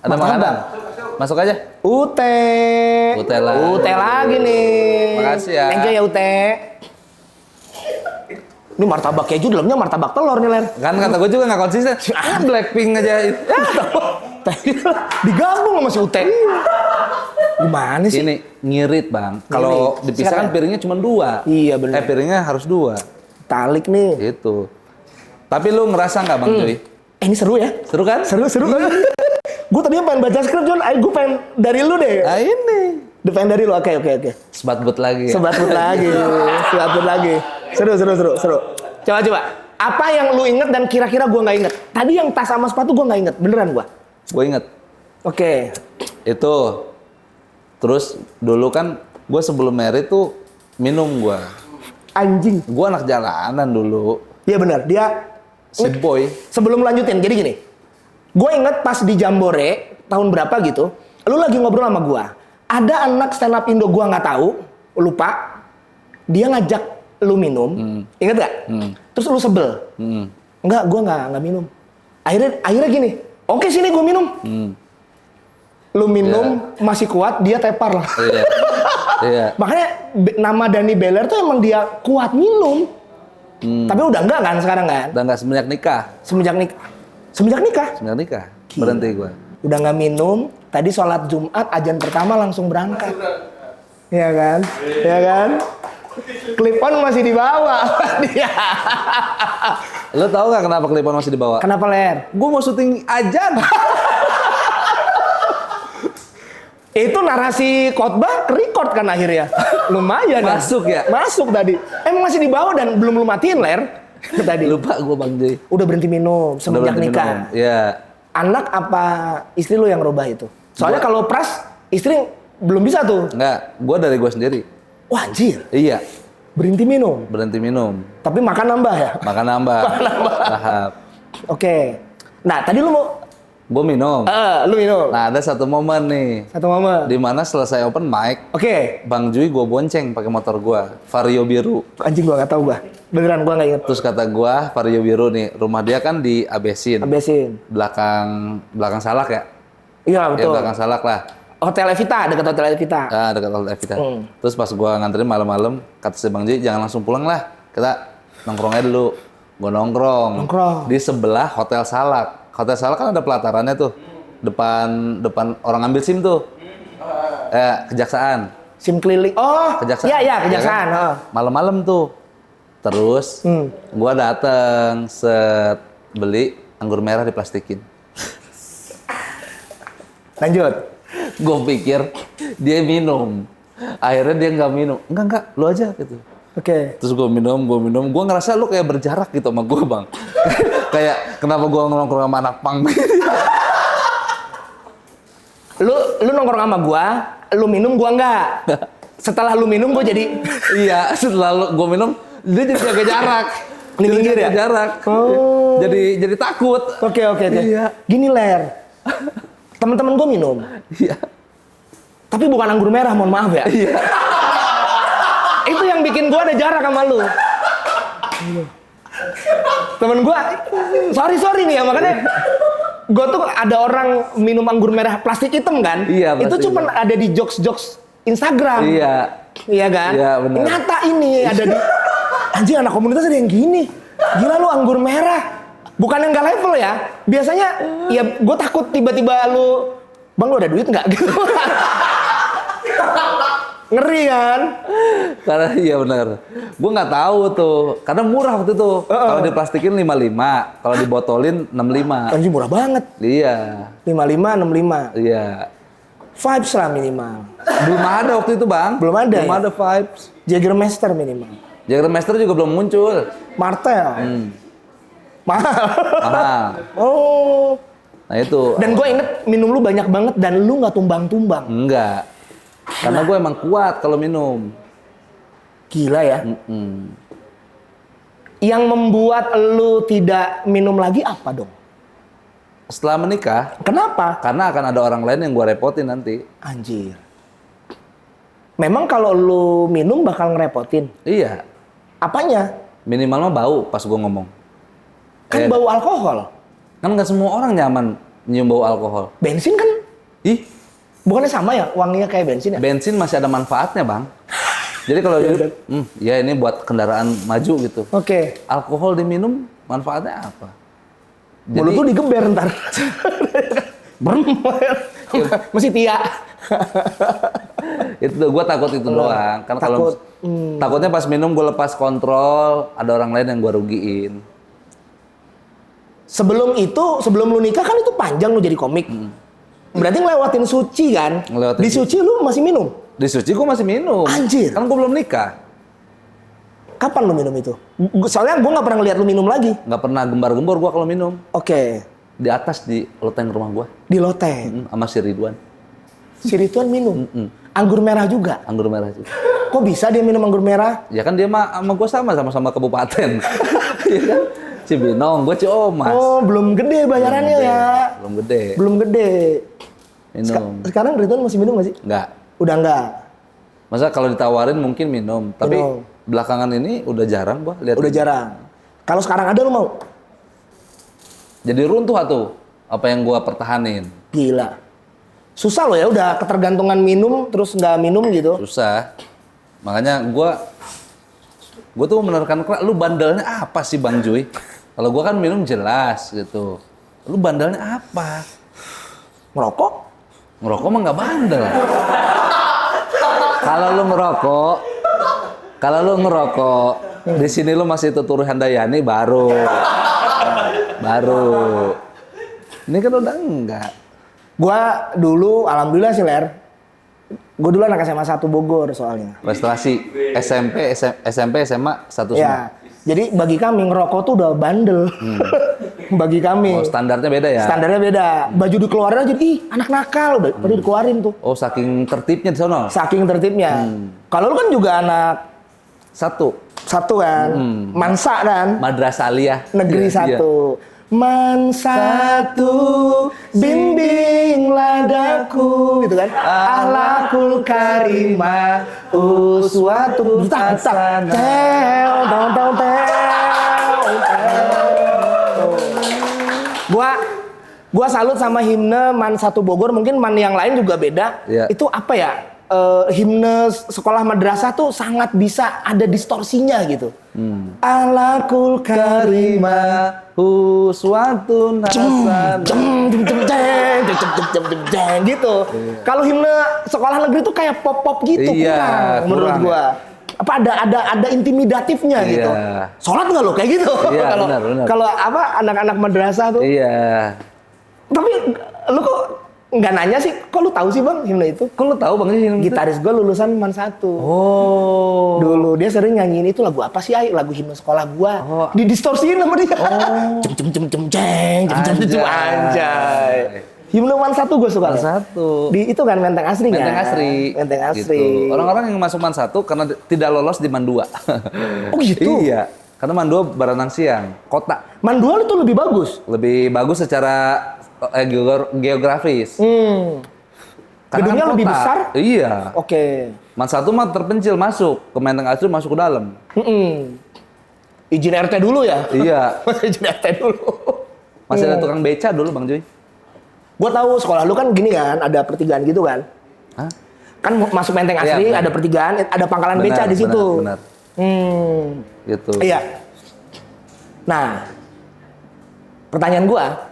Ada makanan? Masuk aja. Ute. Ute lagi nih. Makasih ya. Thank you ya Ute. Ini martabak keju, dalamnya martabak telur nih, Len. Kan kata gue juga nggak konsisten. Blackpink aja. Digabung sama si Ute. Gimana sih? Ini ngirit, Bang. Kalau dipisah kan piringnya cuma 2. Iya, benar. Piringnya harus 2. Talik nih. Itu. Tapi lu ngerasa nggak Bang Joy? Ini seru ya? Seru kan? Seru. Gue tadinya pengen baca skrip, John. Gue pengen dari lu deh. Nah ini. Pengen dari lu, oke. Sebat-but lagi. Sebat-but lagi. Seru. Coba. Apa yang lu inget dan kira-kira gue nggak inget? Tadi yang tas sama sepatu gue nggak inget, beneran gue. Gue inget. Oke. Itu. Terus dulu kan gue sebelum married tuh minum gue. Anjing. Gue anak jalanan dulu. Iya benar, dia Si boy. Sebelum lanjutin, jadi gini. Gue inget pas di Jambore tahun berapa gitu, lu lagi ngobrol sama gue. Ada anak stand up Indo gue nggak tahu, lupa. Dia ngajak lu minum, inget gak? Terus lu sebel. Enggak, gue nggak minum. Akhirnya gini, oke sini gue minum. Lu minum masih kuat, dia tepar lah. Iya. Makanya nama Dani Beller tuh emang dia kuat minum. Tapi udah enggak kan sekarang kan? Udah nggak semenjak nikah. Semenjak nikah. Berhenti gue. Udah nggak minum. Tadi sholat Jumat azan pertama langsung berangkat. Iya kan? Clip-on masih dibawa. Lo tau nggak kenapa klipon masih dibawa? Kenapa, Ler? Gue mau syuting ajan. Itu narasi khotbah record kan akhirnya. Lumayan. Masuk ya? Masuk tadi. Emang masih dibawa dan belum lu matiin, Ler. Tadi. Lupa gue Bang Joy. Udah berhenti minum semenjak nikah. Iya. Anak apa istri lu yang rubah itu? Soalnya kalau pras istri belum bisa tuh. Enggak, gue dari gue sendiri. Wah anjir. Iya. Berhenti minum. Tapi makan nambah ya? Makan nambah. Lahap. Oke. Nah tadi lu mau... Gue minum. Lu minum. Nah ada satu momen nih. Di mana selesai open mic. Oke. Bang Joy gue bonceng pakai motor gue. Vario biru. Anjing gue nggak tahu gue. Beneran gue nggak inget. Terus kata gue Vario biru nih. Rumah dia kan di Abesin. Belakang Salak ya? Iya betul. Ya belakang Salak lah. Hotel Evita, dekat Hotel Evita. Dekat Hotel Evita. Terus pas gue nganterin malam-malam, kata si Bang Joy jangan langsung pulang lah. Kita nongkrong aja dulu. Gue nongkrong. Di sebelah Hotel Salak. Hotel Salak kan ada pelatarannya tuh. Depan orang ambil SIM tuh. Kejaksaan. SIM keliling. Oh, Kejaksaan. Iya, Kejaksaan. Ya kan? Malam-malam tuh. Terus gua dateng beli anggur merah diplastikin. Lanjut. Gue pikir dia minum. Akhirnya dia nggak minum. Enggak, lu aja gitu. Oke. Terus gue minum. Gue ngerasa lu kayak berjarak gitu sama gue, Bang. Kayak kenapa gue nongkrong sama anak pang. Lu nongkrong sama gua, lu minum gua enggak. Setelah lu minum gua jadi iya, setelah gua minum dia jadi jaga jarak. Minggir ya? Jarak. Oh. Jadi takut. Oke. Iya. Gini, Ler. Temen-temen gua minum. Iya. Tapi bukan anggur merah, mohon maaf ya. Iya. Itu yang bikin gua ada jarak sama lu. Temen gua, sorry nih ya, makanya gua tuh ada orang minum anggur merah plastik hitam kan? Iya, itu cuma ada di jokes Instagram. Iya kan? Iya, benar. Nyata ini ada di anjing anak komunitas ada yang gini. Gila lu anggur merah. Bukan yang nggak level ya. Biasanya ya gua takut tiba-tiba lu, "Bang, lu ada duit nggak?" gitu. Ngeri kan? Karena iya benar. Gue nggak tahu tuh. Karena murah waktu itu. Kalau diplastikin 55, kalau dibotolin 65. Anjir murah banget. Iya. 55, 65. Iya. Vibes lah minimal. Belum ada waktu itu, Bang. Belum ada Belum ya? ada vibes. Jägermeister minimal. Jägermeister juga belum muncul. Martel. Mahal. Mahal. Oh. Nah itu. Dan gue inget minum lu banyak banget dan lu nggak tumbang-tumbang. Enggak. Karena gue emang kuat kalau minum. Gila ya. Yang membuat lu tidak minum lagi apa dong? Setelah menikah, Kenapa? karena akan ada orang lain yang gue repotin nanti. Anjir. Memang kalau lu minum bakal ngerepotin. Iya. Apanya? Minimal mah bau pas gue ngomong. Kan bau alkohol. Kan nggak semua orang nyaman nyium bau alkohol. Bensin kan Ih, bukannya sama ya? Wanginya kayak bensin ya? bensin masih ada manfaatnya, Bang. Jadi kalau ya ini buat kendaraan maju gitu. Oke. Alkohol diminum manfaatnya apa? Mulut tuh digeber ntar. Brem. Masih tia. Itu gue takut itu doang. Kan kalau takutnya pas minum gue lepas kontrol, ada orang lain yang gue rugiin. Sebelum lu nikah kan itu panjang lu jadi komik. Berarti ngelewatin suci kan? Ngelewatin Di suci lu masih minum? Di suci gue masih minum. Anjir. Kan gue belum nikah. Kapan lu minum itu? Soalnya gue nggak pernah ngeliat lu minum lagi. Nggak pernah gembar-gembor gue kalau minum. Oke. Di atas di loteng rumah gue. Di loteng. Sama si Ridwan. Si Rituan minum. Anggur merah juga. Anggur merah juga. Kok bisa dia minum anggur merah? Ya kan dia sama gue sama-sama kabupaten. Iya kan? Cibinong, gue Ciomas. Oh, belum gede bayarannya ya. Belum gede. Belum gede. Minum. Sekarang Rituan masih minum nggak sih? Enggak. Udah enggak. Masa kalau ditawarin mungkin minum. Tapi Minum. belakangan ini udah jarang gua lihat. Udah jarang. Kalau sekarang ada lu mau? Jadi runtuh atuh apa yang gua pertahanin. Gila. Susah loh ya udah ketergantungan minum terus nggak minum gitu. Susah. Makanya gua tuh menerkan keras, lu bandelnya apa sih Bang Joy? Kalau gua kan minum jelas gitu. Lu bandelnya apa? Ngerokok? Ngerokok mah nggak bandel. Kalau lu ngerokok, di sini lu masih tutur Handayani baru. Ini kan udah enggak. Gua dulu alhamdulillah sih Ler. Gua dulu anak SMA 1 Bogor soalnya. Prestasi SMP, SMA satu semua. Ya. Jadi bagi kami ngerokok tuh udah bandel. Bagi kami. Oh, standarnya beda ya? Standarnya beda. Baju dikeluarin aja, ih anak nakal. Udah dikeluarin tuh. Oh, saking tertibnya di sono? Saking tertibnya. Kalau lu kan juga anak Satu kan. Mansa kan. Madrasah Aliyah Negeri Iya, iya. 1. Man satu bimbinglah daku gitu kan. Ahlakul karimah uswatu hasanah. Gua salut sama himne Man 1 Bogor, mungkin man yang lain juga beda. Iya. Itu apa ya? Himne sekolah madrasah tuh sangat bisa ada distorsinya gitu. Alakul karimah uswatun hasanah. Gitu. Kalau himne sekolah negeri tuh kayak pop-pop gitu, Iya, menurut kurang gua. Apa ada intimidatifnya Iya. gitu. Sholat nggak lo kayak gitu? Iya, Kalau benar. kalau apa anak-anak madrasah tuh. Iya. Tapi lu kok nggak nanya sih? Kok lu tahu sih Bang himne itu? Kok lu tahu Bang ini? Gitaris gue lulusan Man 1. Oh. Dulu dia sering nyanyiin itu lagu apa sih, Ay? Lagu himne sekolah gua. Oh. Didistorsiin sama dia. Anjay. Himne Man 1 gue suka. Man 1. Di itu kan Menteng Asri kan? Menteng Asri. Gitu. Orang-orang yang masuk Man 1 karena tidak lolos di Man 2. Oh gitu? Iya. Karena Man 2 Baranang Siang, kota. Man 2 itu lebih bagus. Lebih bagus secara geografis. Karena Gedungnya kan lebih kota. besar? Iya. Oke. Man 1 mah terpencil masuk ke Menteng Asri, masuk ke dalam. Izin RT dulu ya? Iya. Izin RT dulu. Masih ada tukang beca dulu Bang Joy. Gua tahu sekolah lu kan gini kan, ada pertigaan gitu kan? Hah? Kan masuk Menteng Asri, Iya, ada pertigaan, ada pangkalan beca di situ. Benar. Gitu. Iya. Nah, pertanyaan gua,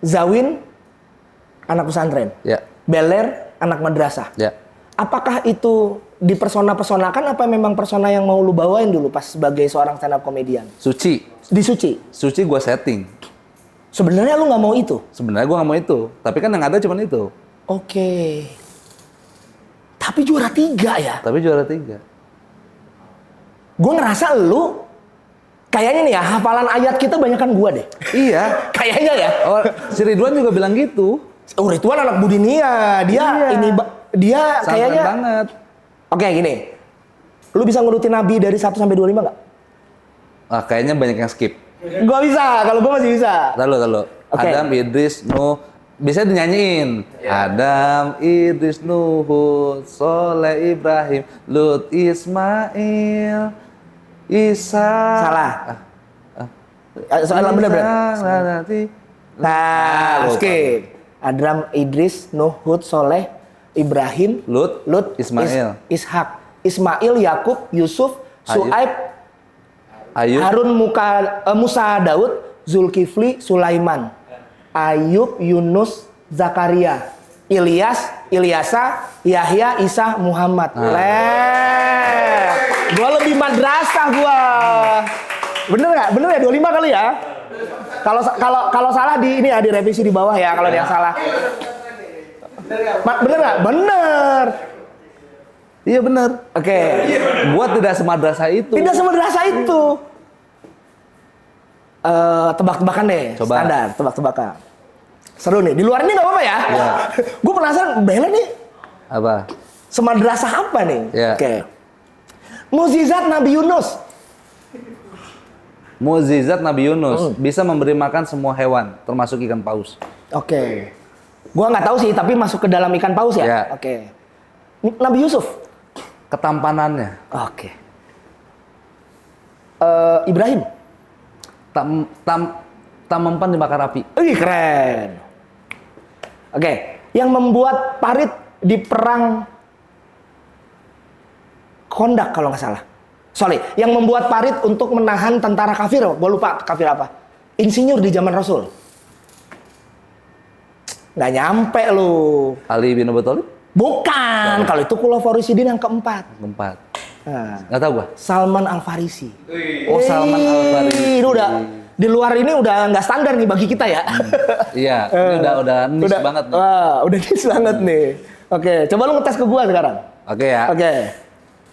Zawin anak pesantren, Ya. Beler anak madrasah. Ya. apakah itu dipersona-personakan apa memang persona yang mau lu bawain dulu pas sebagai seorang stand up komedian? Suci. Di Suci. Suci gue setting. Sebenarnya lu nggak mau itu? Sebenarnya gue nggak mau itu. Tapi kan yang ada cuma itu. Oke. Tapi juara 3 ya? Tapi juara 3. Gue ngerasa lu kayaknya nih ya hafalan ayat kita banyakan gua deh. Iya. Kayaknya ya. Oh, si Ridwan juga bilang gitu. Oh, Ridwan anak Budinia. Dia Iya. dia Santai kayaknya banget. Oke, gini. Lu bisa ngurutin Nabi dari 1 sampai 25 enggak? Ah, kayaknya banyak yang skip. Gua bisa, kalau gua masih bisa. Lalu. Oke. Adam, Idris, Nuh. Bisa dinyanyiin. Adam, Idris, Nuh, Hud, Soleh, Ibrahim, Lut, Ismail, Isa. Salah. Soalnya bener. Nah, lupa. skip. Adam, Idris, Nuh, Hud, Soleh, Ibrahim, Lut, Ismail. Ishak, Ismail, Yakub, Yusuf, Su'aib, Ayub. Harun, Musa, Daud, Zulkifli, Sulaiman, Ayub, Yunus, Zakaria, Ilyasa, Yahya, Isa, Muhammad. Gua lebih madrasah gua. Bener nggak? Bener ya 25 kali ya? Kalau salah di ini ya direvisi di bawah ya kalau ada yang salah. Bener nggak? Bener. Iya bener. Oke. Gua tidak semadrasah itu. Tidak semadrasah itu. Tebak-tebakan deh. Coba. Standar, tebak-tebakan. Seru nih. Di luar ini nggak apa-apa ya? Iya. Gue penasaran, Bella nih Apa? semadrasah apa nih? Iya. Oke. Mukjizat Nabi Yunus. Mukjizat Nabi Yunus bisa memberi makan semua hewan, termasuk ikan paus. Oke. Gua nggak tahu sih, tapi masuk ke dalam ikan paus ya? Iya. Oke. Nabi Yusuf. Ketampanannya. Oke. Ibrahim. Tak mempan dibakar api. Wih, keren. Oke. Yang membuat parit di perang Kondak kalau nggak salah. Sorry, yang membuat parit untuk menahan tentara kafir. Gue lupa kafir apa. Insinyur di zaman Rasul. Nggak nyampe lu. Ali bin Abi Thalib? Bukan. Kalau itu Khulafaur Rasyidin yang keempat. Keempat. Nah, Nggak tahu gua. Salman Al Farisi. Oh, Salman Al Farisi. Ini udah di luar ini udah nggak standar nih bagi kita ya. Iya, ini udah niche banget nih. Wah, udah niche banget nih. Oke, coba lu ngetes ke gua sekarang. Oke ya. Oke.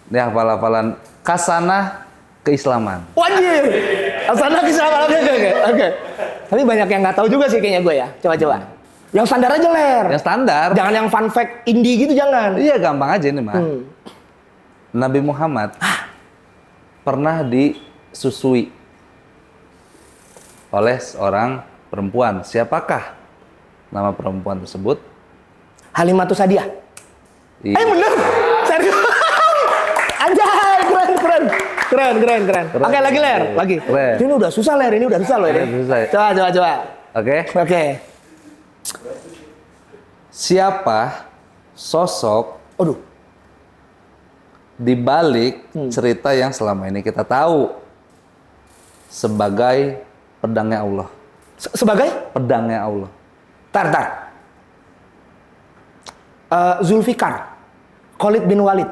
Ini hafal-hafalan kasanah keislaman. Wajib. Asana kesalahan. Oke. Tapi banyak yang nggak tahu juga sih kayaknya gue ya. Coba. Yang standar aja ler. Yang standar. Jangan yang fun fact indie gitu jangan. Iya, gampang aja ini mah. Nabi Muhammad pernah disusui oleh seorang perempuan. Siapakah nama perempuan tersebut? Halimatus Sadiah. Iya. Bener. Serius. Anjay, keren. Oke, lagi ler, lagi. Keren. Ini udah susah ler, ini udah susah loh ini. Susah ya? Coba. Oke. Siapa sosok Aduh. di balik cerita yang selama ini kita tahu sebagai pedangnya Allah? Sebagai? Pedangnya Allah. Tar. Zulfikar. Khalid bin Walid.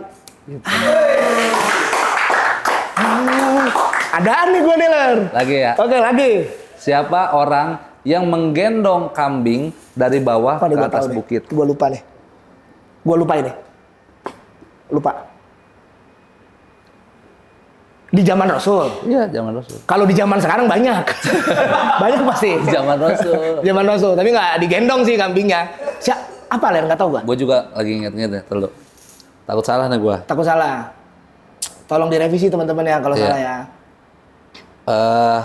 Adaan nih gue nih ler. Lagi ya. Oke, lagi. Siapa orang yang menggendong kambing dari bawah ke atas bukit? Gue lupa nih. Gue lupa ini. Lupa. Di zaman Rasul. Iya, zaman Rasul. Kalau di zaman sekarang banyak. Banyak pasti. Zaman Rasul. Zaman Rasul, tapi nggak digendong sih kambingnya. Apa ler? Nggak tahu gua. Gue juga lagi inget-inget ya, terlalu. Takut salah nih gue. Takut salah. Tolong direvisi teman-teman ya kalau salah ya.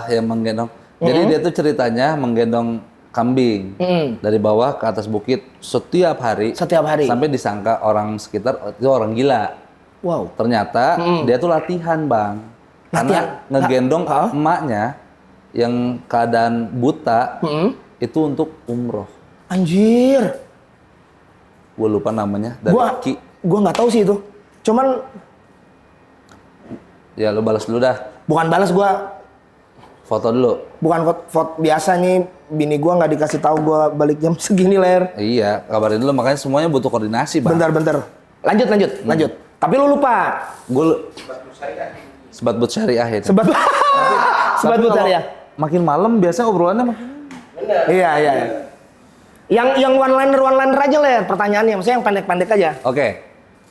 Yang menggendong. Jadi dia tuh ceritanya menggendong kambing dari bawah ke atas bukit setiap hari. Setiap hari. Sampai disangka orang sekitar itu orang gila. Wow. Ternyata dia tuh latihan, Bang. Karena ngegendong emaknya yang keadaan buta itu untuk umroh. Anjir. Gue lupa namanya dari Gua nggak tahu sih itu. Cuman ya lo balas dulu dah. bukan balas gua. Foto dulu. Bukan foto biasa nih, bini gua nggak dikasih tahu gua balik jam segini ler. Iya, kabarin dulu, makanya semuanya butuh koordinasi, Bang. Bentar. Lanjut. Tapi lu lupa. Gue Sebat But Syariah itu. Sebat But kalau Syariah. makin malam biasanya obrolannya makin. Iya. Yang one liner aja lah pertanyaannya, maksudnya yang pendek-pendek aja. Oke.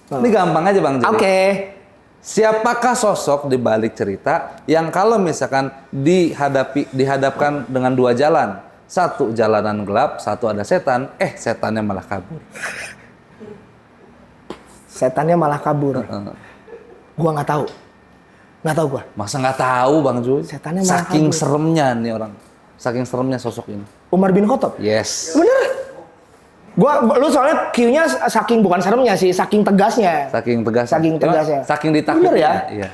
Ini gampang aja Bang Jadi. Oke. Siapakah sosok di balik cerita yang kalau misalkan dihadapkan dengan dua jalan, satu jalanan gelap, satu ada setan, setannya malah kabur. Setannya malah kabur. Gua nggak tahu gua. Masa nggak tahu Bang Juy? Setannya malah saking kabur. seremnya nih orang, saking seremnya sosok ini. Umar bin Khattab. Yes. Bener. Lu soalnya Q-nya saking bukan seremnya sih, saking tegasnya. Saking tegasnya. Saking tegasnya. Saking ditakutnya. Bener ya? Iya.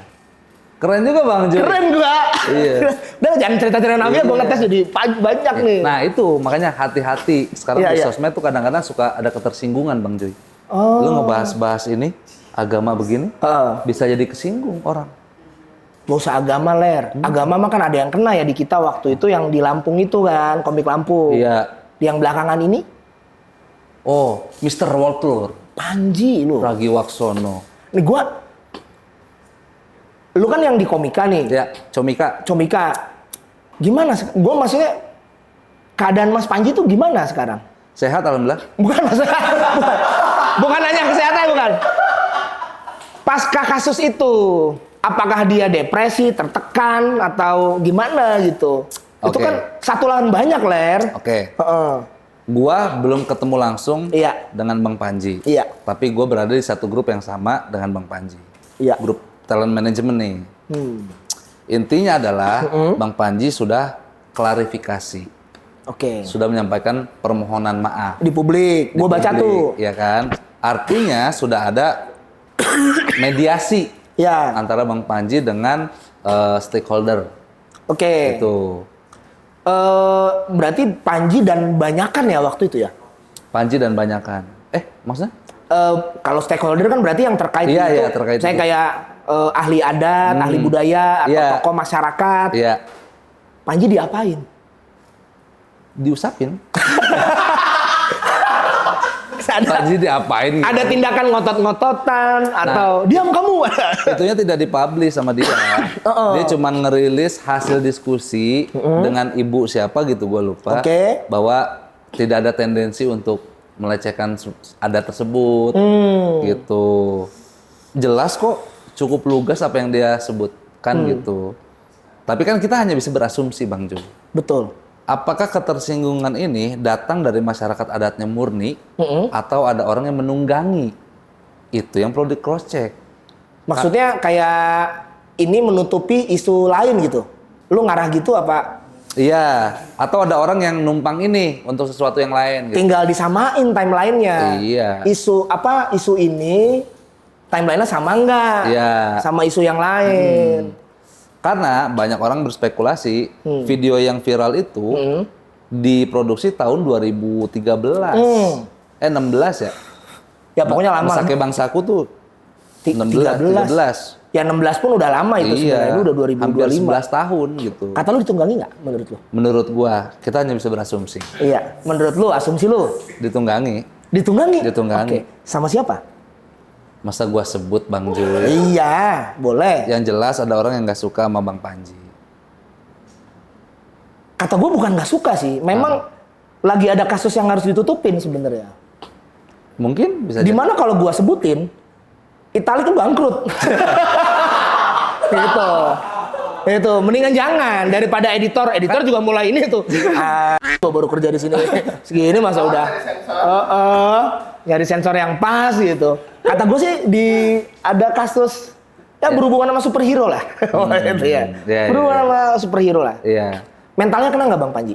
Keren juga Bang Juy. Keren gua. Iya. Udah jangan cerita-cerita Nabi ya, gua ngetes jadi banyak nih. Nah itu makanya hati-hati. Sekarang di sosmed tuh kadang-kadang suka ada ketersinggungan Bang Juy. Oh. Lu ngebahas-bahas ini agama begini, bisa jadi kesinggung orang. Gak usah agama, Ler. Agama mah kan ada yang kena ya di kita waktu itu yang di Lampung itu kan, komik Lampung. Iya. Yang belakangan ini, Oh, Mr. Walter. Panji lu. Pragiwaksono. Nih lu kan yang di komika nih. Ya, Comika. Gimana? Gua maksudnya keadaan Mas Panji tuh gimana sekarang? Sehat alhamdulillah. Bukan masalah. Bukan hanya kesehatan, bukan. Pasca kasus itu, apakah dia depresi, tertekan, atau gimana gitu? Itu Oke. kan satu lawan banyak, Ler. Oke. Gua belum ketemu langsung Iya. dengan Bang Panji. Iya. Tapi gua berada di satu grup yang sama dengan Bang Panji. Iya. Grup talent management nih. Hmm. Intinya adalah Bang Panji sudah klarifikasi. Oke. Sudah menyampaikan permohonan maaf. Di publik, Di gua baca publik, tuh. ya kan? Artinya sudah ada mediasi Ya. antara Bang Panji dengan stakeholder. Oke. Itu. Berarti Panji dan Banyakan ya waktu itu ya? Panji dan Banyakan. Maksudnya? Kalau stakeholder kan berarti yang terkait Iya, itu. iya, terkait Saya itu. kayak ahli adat, ahli budaya, atau Iya. tokoh masyarakat. Iya. Panji diapain? Diusapin. ada, Panji diapain? Gitu. ada tindakan ngotot-ngototan atau diam kamu. Itunya tidak dipublish sama dia. Dia cuma ngerilis hasil diskusi dengan ibu siapa gitu, gue lupa. Oke. Bahwa tidak ada tendensi untuk melecehkan adat tersebut. Gitu. Jelas kok, cukup lugas apa yang dia sebutkan gitu. Tapi kan kita hanya bisa berasumsi Bang Jun. Betul. Apakah ketersinggungan ini datang dari masyarakat adatnya murni atau ada orang yang menunggangi? Itu yang perlu di cross check. Maksudnya kayak ini menutupi isu lain gitu. Lu ngarah gitu apa? Iya, atau ada orang yang numpang ini untuk sesuatu yang lain gitu. Tinggal disamain timelinenya. Iya. Isu ini timelinenya sama nggak? Iya. Sama isu yang lain. Karena banyak orang berspekulasi video yang viral itu diproduksi tahun 2013. 16 ya? Ya pokoknya lama. Masake Bangsaku tuh 13. 13. Ya 16 pun udah lama itu sebenarnya. Itu udah 2025. Hampir 11 tahun gitu. Kata lu ditunggangi nggak menurut lu? Menurut gua, kita hanya bisa berasumsi. Iya. Menurut lu, asumsi lu? Ditunggangi. Ditunggangi? Ditunggangi. Oke. Sama siapa? Masa gua sebut Bang Jul? Iya, boleh. Yang jelas ada orang yang nggak suka sama Bang Panji. Kata gue bukan nggak suka sih. Memang lagi ada kasus yang harus ditutupin sebenarnya. Mungkin bisa jadi. Dimana kalau gua sebutin, Itali tuh bangkrut. Gitu. Itu mendingan jangan daripada editor juga mulai ini tuh. Gua baru kerja di sini segini masa udah nyari sensor yang pas gitu. Kata gue sih ada kasus ya berhubungan sama superhero lah. Itu ya. Berhubungan sama superhero lah. Iya. Mentalnya kena nggak Bang Panji?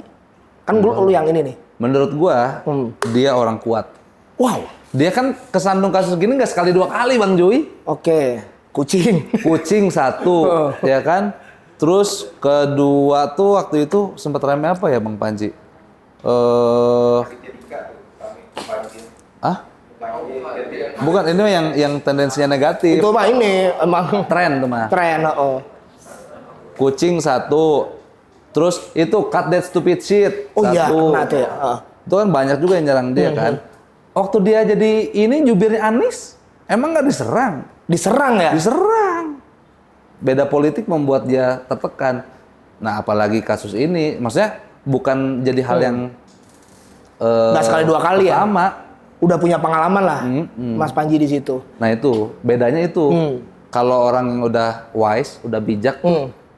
Kan lu yang ini nih. Menurut gua, dia orang kuat. Wow. Dia kan kesandung kasus gini nggak sekali dua kali Bang Joy. Oke. Kucing. Kucing satu, ya kan? Terus kedua tuh waktu itu sempat rame apa ya Bang Panji? Bukan, ini yang tendensinya negatif. Itu mah ini emang Tren tuh mah. tren. Kucing satu. Terus itu cut that stupid shit. Oh iya, satu. kena tuh ya. Itu kan banyak juga yang nyerang dia kan. Waktu dia jadi ini jubirnya Anies, Emang nggak diserang? Diserang ya? Diserang. Beda politik membuat dia tertekan. Nah, apalagi kasus ini, maksudnya bukan jadi hal yang nggak sekali dua kali pertama. ya? Udah punya pengalaman lah, Mas Panji di situ. Nah itu, bedanya itu. Kalau orang yang udah wise, udah bijak,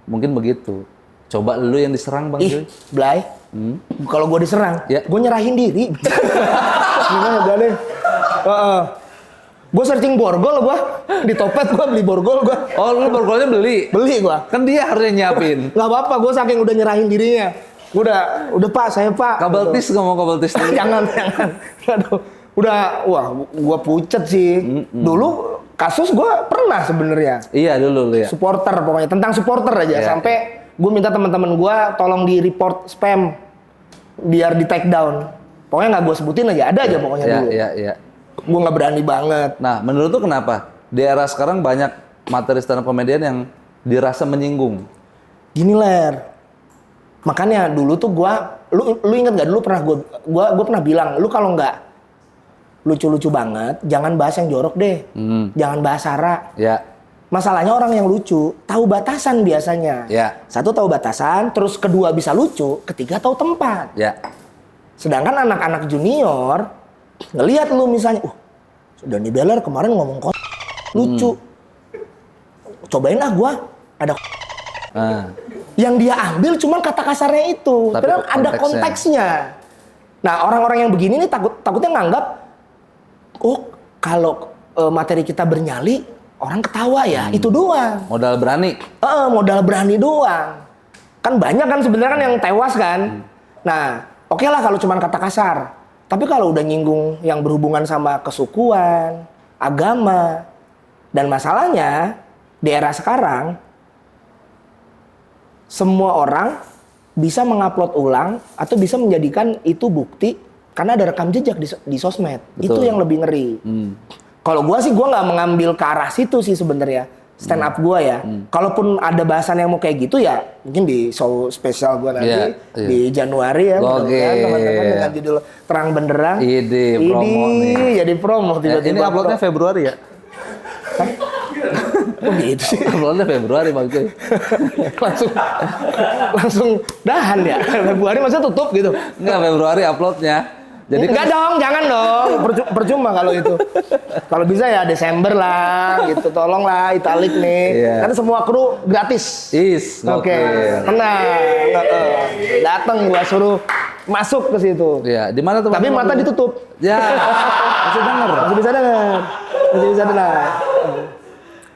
mungkin begitu. Coba lu yang diserang Bang Joy. Blay. Kalau gue diserang, gue nyerahin diri. Gimana gue nih? Gue searching borgol gue, di Topet gue beli borgol gue. Oh, lu borgolnya beli? Beli gue. Kan dia harusnya nyiapin. Gak apa-apa, gue saking udah nyerahin dirinya. Udah Pak, saya Pak. Kabel tis, ngomong kabel tis. jangan. Aduh, udah, wah, gue pucet sih. Dulu kasus gue pernah sebenarnya. Iya dulu ya. Supporter pokoknya, tentang supporter aja. Sampai gue minta teman-teman gue tolong di report spam biar di take down. Pokoknya nggak gue sebutin aja, ada aja pokoknya dulu. Iya. Gue nggak berani banget. Nah, menurut tuh kenapa di era sekarang banyak materi stand up komedian yang dirasa menyinggung? Gini Ler, makanya dulu tuh gue, lu inget nggak dulu pernah gue pernah bilang, lu kalau nggak lucu-lucu banget, jangan bahas yang jorok deh, jangan bahas sara. Ya. Masalahnya orang yang lucu tahu batasan biasanya. Ya. Satu tahu batasan, terus kedua bisa lucu, ketiga tahu tempat. Ya. Sedangkan anak-anak junior ngelihat lu misalnya, Dani Beller kemarin ngomong lucu, cobain lah gua ada yang dia ambil cuman kata kasarnya itu, padahal ada konteksnya. Nah orang-orang yang begini nih takutnya nganggap, kalau materi kita bernyali orang ketawa ya, itu doang. Modal berani. Modal berani doang. Kan banyak kan sebenarnya kan yang tewas kan. Nah, oke lah kalau cuma kata kasar. Tapi kalau udah nyinggung yang berhubungan sama kesukuan, agama, dan masalahnya di era sekarang semua orang bisa mengupload ulang atau bisa menjadikan itu bukti karena ada rekam jejak di sosmed. Betul. Itu yang lebih ngeri. Kalau gue sih, gue nggak mengambil ke arah situ sih sebenarnya stand up gue ya. Kalaupun ada bahasan yang mau kayak gitu ya, mungkin di show spesial gue nanti di Januari ya, teman-teman dengan judul Terang Benderang. Promo nih. Jadi promo tiba-tiba. Ini uploadnya Februari ya? Oh gitu sih. Uploadnya Februari Bang Joy. langsung dahan ya. Februari maksudnya tutup gitu. Enggak, Februari uploadnya. Jadi enggak dong, jangan dong. Percuma kalau itu. Kalau bisa ya Desember lah gitu. Tolong lah Italik nih. Karena semua kru gratis. Oke. Tenang. Datang gua suruh masuk ke situ. Iya, di mana tuh? Tapi mata ditutup. Ya. Masih denger. Masih bisa dengar.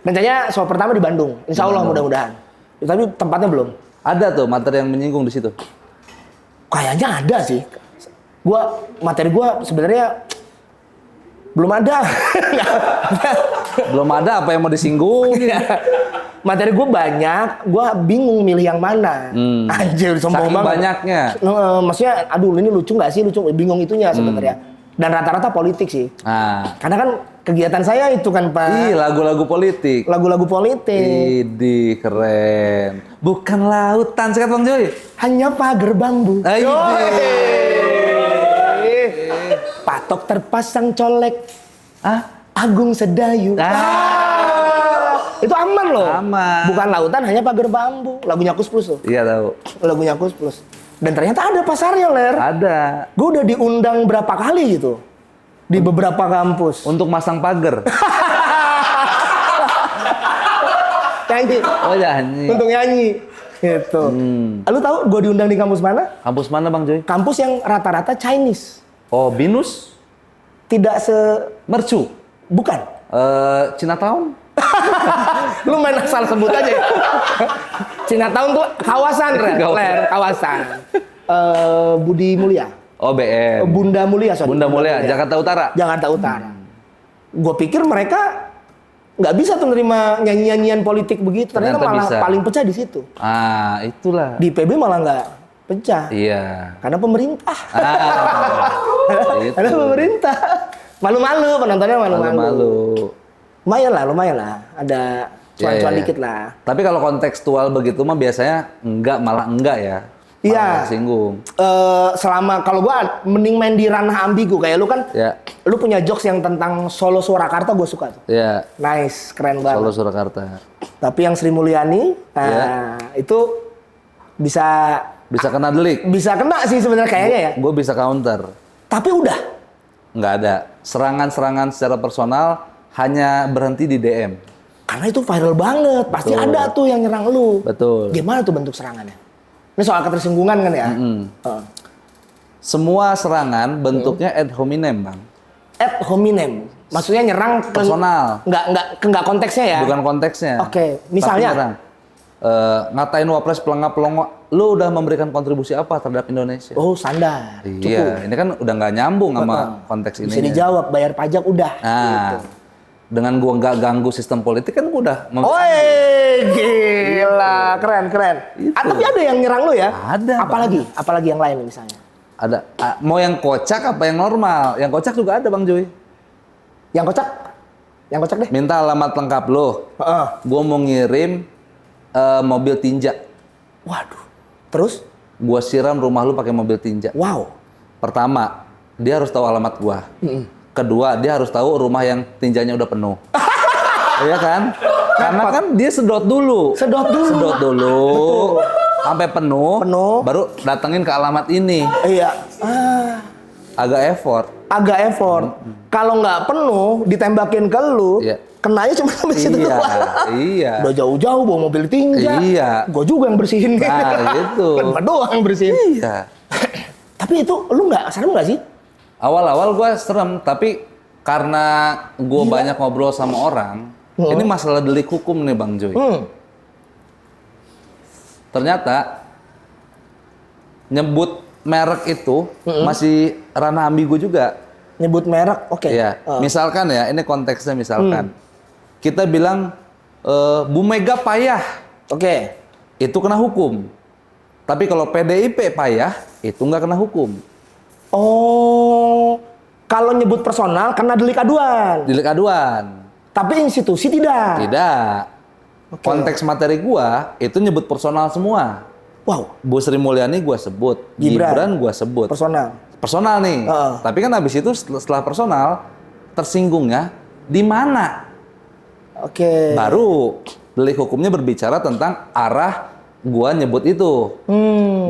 Rencananya show pertama di Bandung. Insya Allah mudah-mudahan. Tapi tempatnya belum. Ada tuh materi yang menyinggung di situ. Kayaknya ada sih. Materi gua sebenarnya belum ada. Belum ada apa yang mau disinggung? Materi gua banyak, gua bingung milih yang mana. Anjir, sombong banget. Banyaknya. Maksudnya, aduh ini lucu nggak sih? Lucu, bingung itunya sebenarnya. Dan rata-rata politik sih. Karena kan kegiatan saya itu kan Pak. Lagu-lagu politik. Lagu-lagu politik. Keren. Bukan lautan, sekat Bang Joy. Hanya pagar bambu. Patok terpasang colek. Agung Sedayu. Itu aman loh. Aman. Bukan lautan, hanya pagar bambu. Lagunya Kus Plus tuh. Iya tahu. Lagunya Kus Plus. Dan ternyata ada pasarnya, Ler. Ada. Gue udah diundang berapa kali gitu. Di beberapa kampus. Untuk masang pagar. Nyanyi. Oh nyanyi. Untuk nyanyi. Gitu. Lu tahu gue diundang di kampus mana? Kampus mana Bang Joy? Kampus yang rata-rata Chinese. Oh, Binus? Tidak Mercu? Bukan. Chinatown? Lu main asal sebut aja. Chinatown tuh kawasan, Ler. Kawasan. Budi Mulia. Oh, BM. Bunda Mulia, sorry. Bunda Mulia, Jakarta Utara. Jakarta Utara. Gue pikir mereka nggak bisa tuh nerima nyanyi-nyanyian politik begitu. Ternyata malah bisa. Paling pecah di situ. Itulah. Di PB malah nggak pecah. Iya. Karena pemerintah. Gitu. Karena pemerintah. Malu-malu, penontonnya malu-malu. Lumayan lah. Ada cuan-cuan dikit lah. Tapi kalau kontekstual begitu mah biasanya malah enggak ya. Iya. Singgung. Selama kalau gua mending main di ranah ambigu kayak lu kan. Ya. Lu punya jokes yang tentang Solo Surakarta gue suka tuh. Iya. Nice, keren banget. Solo Surakarta. Tapi yang Sri Mulyani, itu bisa kena delik. Bisa kena sih sebenarnya kayaknya ya. Gue bisa counter. Tapi udah. Nggak ada. Serangan-serangan secara personal hanya berhenti di DM. Karena itu viral banget. Pasti ada tuh yang nyerang lu. Betul. Gimana tuh bentuk serangannya? Ini soal ketersinggungan kan ya? Semua serangan bentuknya ad hominem, Bang. Ad hominem. Maksudnya nyerang personal. Nggak konteksnya ya? Bukan konteksnya. Oke, misalnya? Tapi nyerang. Ngatain Wapres pelongo-pelongo, lu udah memberikan kontribusi apa terhadap Indonesia? Oh, standar. Iya, ini kan udah nggak nyambung sama konteks ini. Bisa dijawab, bayar pajak udah. Nah, gitu. Dengan gua nggak ganggu sistem politik kan gua udah. Gila, keren. Itu. Tapi ada yang nyerang lu ya? Ada. Apalagi yang lain misalnya? Ada. Mau yang kocak apa yang normal? Yang kocak juga ada, Bang Joy. Yang kocak deh. Minta alamat lengkap lo. Gua mau ngirim mobil tinja. Waduh. Terus? Gua siram rumah lu pakai mobil tinja. Wow. Pertama, dia harus tahu alamat gua. Kedua, dia harus tahu rumah yang tinjanya udah penuh. Iya kan? Karena kan dia sedot dulu. Betul. Sampai penuh, baru datengin ke alamat ini. Iya. Agak effort. Kalau nggak penuh, ditembakin ke lu, kenanya cuma sampai situ doang. Iya. Udah jauh-jauh bawa mobil tinja. Iya. Gue juga yang bersihin. Nah, gitu. Lemah doang yang bersihin. Iya. Tapi itu lu serem nggak sih? Awal-awal gue serem, tapi karena gue banyak ngobrol sama orang, ini masalah delik hukum nih Bang Joy. Ternyata nyebut merek itu masih ranah ambigu juga. Nyebut merek, oke. Iya. Misalkan ya, ini konteksnya misalkan. Kita bilang Bu Mega payah. Oke. Itu kena hukum. Tapi kalau PDIP payah, itu nggak kena hukum. Oh, kalau nyebut personal kena delik aduan. Delik aduan. Tapi institusi tidak. Tidak. Okay. Konteks materi gua itu nyebut personal semua. Wow. Bu Sri Mulyani gua sebut, Gibran gua sebut. Personal nih. Tapi kan habis itu setelah personal tersinggungnya di mana? Oke. Baru delik hukumnya berbicara tentang arah gua nyebut itu.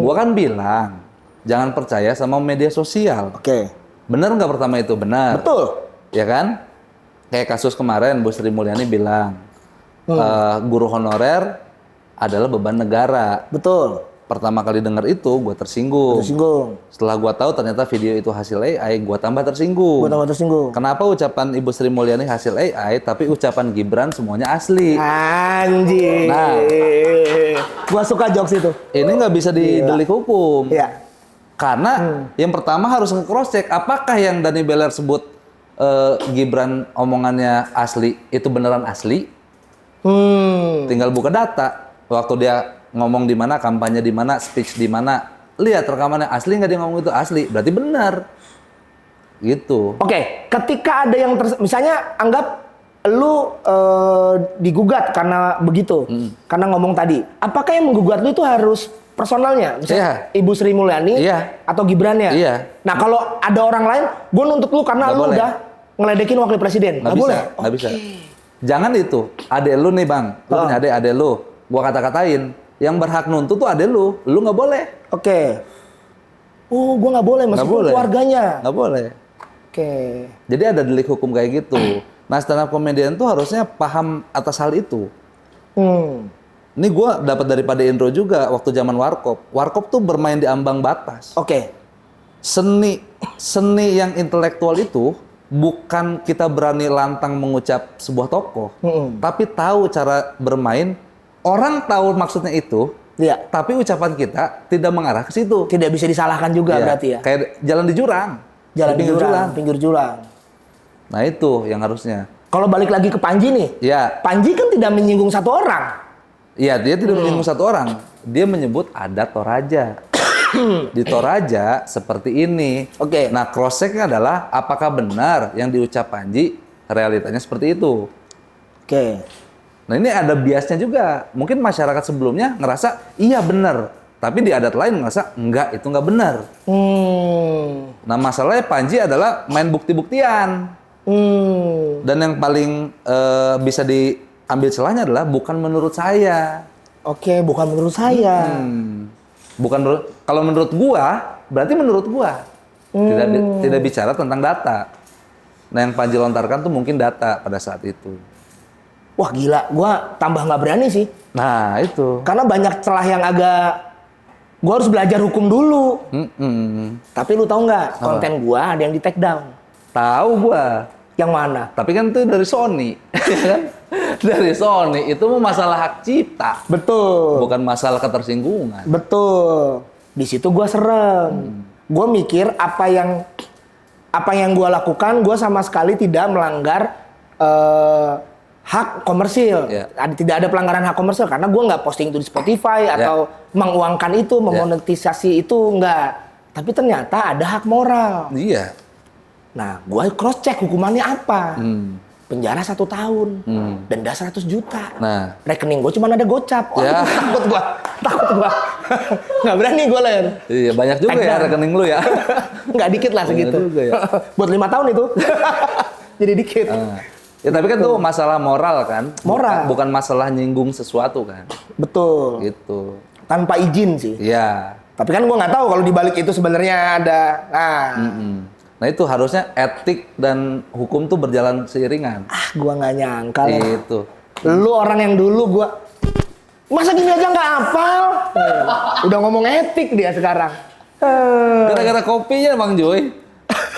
Gua kan bilang jangan percaya sama media sosial. Oke. Bener nggak pertama itu? Benar. Betul. Ya kan? Kayak kasus kemarin Bu Sri Mulyani bilang guru honorer adalah beban negara. Betul. Pertama kali dengar itu, gue tersinggung. Setelah gue tahu ternyata video itu hasil AI, gue tambah tersinggung. Kenapa ucapan Ibu Sri Mulyani hasil AI, tapi ucapan Gibran semuanya asli? Anjir. Nah, gue suka jokes itu. Ini nggak bisa didelik hukum. Iya. Karena yang pertama harus nge-cross check, apakah yang Dani Beller sebut Gibran omongannya asli, itu beneran asli? Tinggal buka data. Waktu dia ngomong di mana, kampanye di mana, speech di mana, lihat rekamannya asli nggak dia ngomong itu asli, berarti benar. Gitu. Oke, ketika ada yang misalnya anggap lu digugat karena begitu, karena ngomong tadi, apakah yang menggugat lu itu harus personalnya, misalnya Ibu Sri Mulyani atau Gibrannya? Nah kalau ada orang lain, gue nuntut lu karena lu udah ngeledekin wakil presiden, nggak boleh? Nggak bisa. Jangan itu, adek lu nih Bang, lu punya adek lu, gua kata-katain, yang berhak nuntut tuh adek lu nggak boleh. Oke. Oh, gua nggak boleh, meskipun keluarganya. Nggak boleh. Oke. Jadi ada delik hukum kayak gitu. Nah, stand up comedian tuh harusnya paham atas hal itu. Ini gua dapat dari Pak Indro juga waktu zaman Warkop. Warkop tuh bermain di ambang batas. Oke. Seni yang intelektual itu bukan kita berani lantang mengucap sebuah tokoh, tapi tahu cara bermain. Orang tahu maksudnya itu, tapi ucapan kita tidak mengarah ke situ. Tidak bisa disalahkan juga berarti ya. Kayak jalan di jurang, pinggir jurang. Nah itu yang harusnya. Kalau balik lagi ke Panji nih, Panji kan tidak menyinggung satu orang. Iya, dia tidak menyinggung satu orang. Dia menyebut ada Toraja. Di Toraja seperti ini. Oke. Nah, cross check-nya adalah apakah benar yang diucap Panji realitanya seperti itu. Oke. Nah, ini ada biasnya juga. Mungkin masyarakat sebelumnya ngerasa iya benar, Tapi di adat lain ngerasa enggak, itu nggak benar. Nah masalahnya Panji adalah main bukti-buktian. Dan yang paling bisa diambil celahnya adalah bukan menurut saya. Oke, bukan menurut saya. Kalau menurut gua, berarti menurut gua. Tidak bicara tentang data. Nah yang Panji lontarkan tuh mungkin data pada saat itu. Wah gila, gua tambah nggak berani sih. Nah itu. Karena banyak celah yang gua harus belajar hukum dulu. Tapi lu tahu nggak, konten gua ada yang di take down. Tahu gua. Yang mana? Tapi kan itu dari Sony. Dari Sony, itu masalah hak cipta. Betul. Bukan masalah ketersinggungan. Betul. Di situ gua serem. Gua mikir apa yang gua lakukan, gua sama sekali tidak melanggar hak komersil. Tidak ada pelanggaran hak komersil karena gue nggak posting itu di Spotify atau menguangkan itu, memonetisasi itu enggak. Tapi ternyata ada hak moral. Iya. Nah, gue cross check hukumannya apa? Penjara 1 tahun, denda 100 juta. Nah, rekening gue cuma ada gocap. Takut gue. Nggak berani gue Ler. Iya, banyak juga ya rekening lu ya. Nggak dikit lah segitu. Juga, ya. Buat 5 tahun itu. Jadi dikit. Ya tapi kan tuh masalah moral kan. Moral. Bukan masalah nyinggung sesuatu kan. Betul. Gitu. Tanpa izin sih. Iya. Tapi kan gue nggak tahu kalau di balik itu sebenarnya ada. Nah itu harusnya etik dan hukum tuh berjalan seiringan. Gue nggak nyangka. Itu. Lu orang yang dulu gue. Masa gini aja nggak hafal? Udah ngomong etik dia sekarang. Gara-gara kopinya Bang Joy.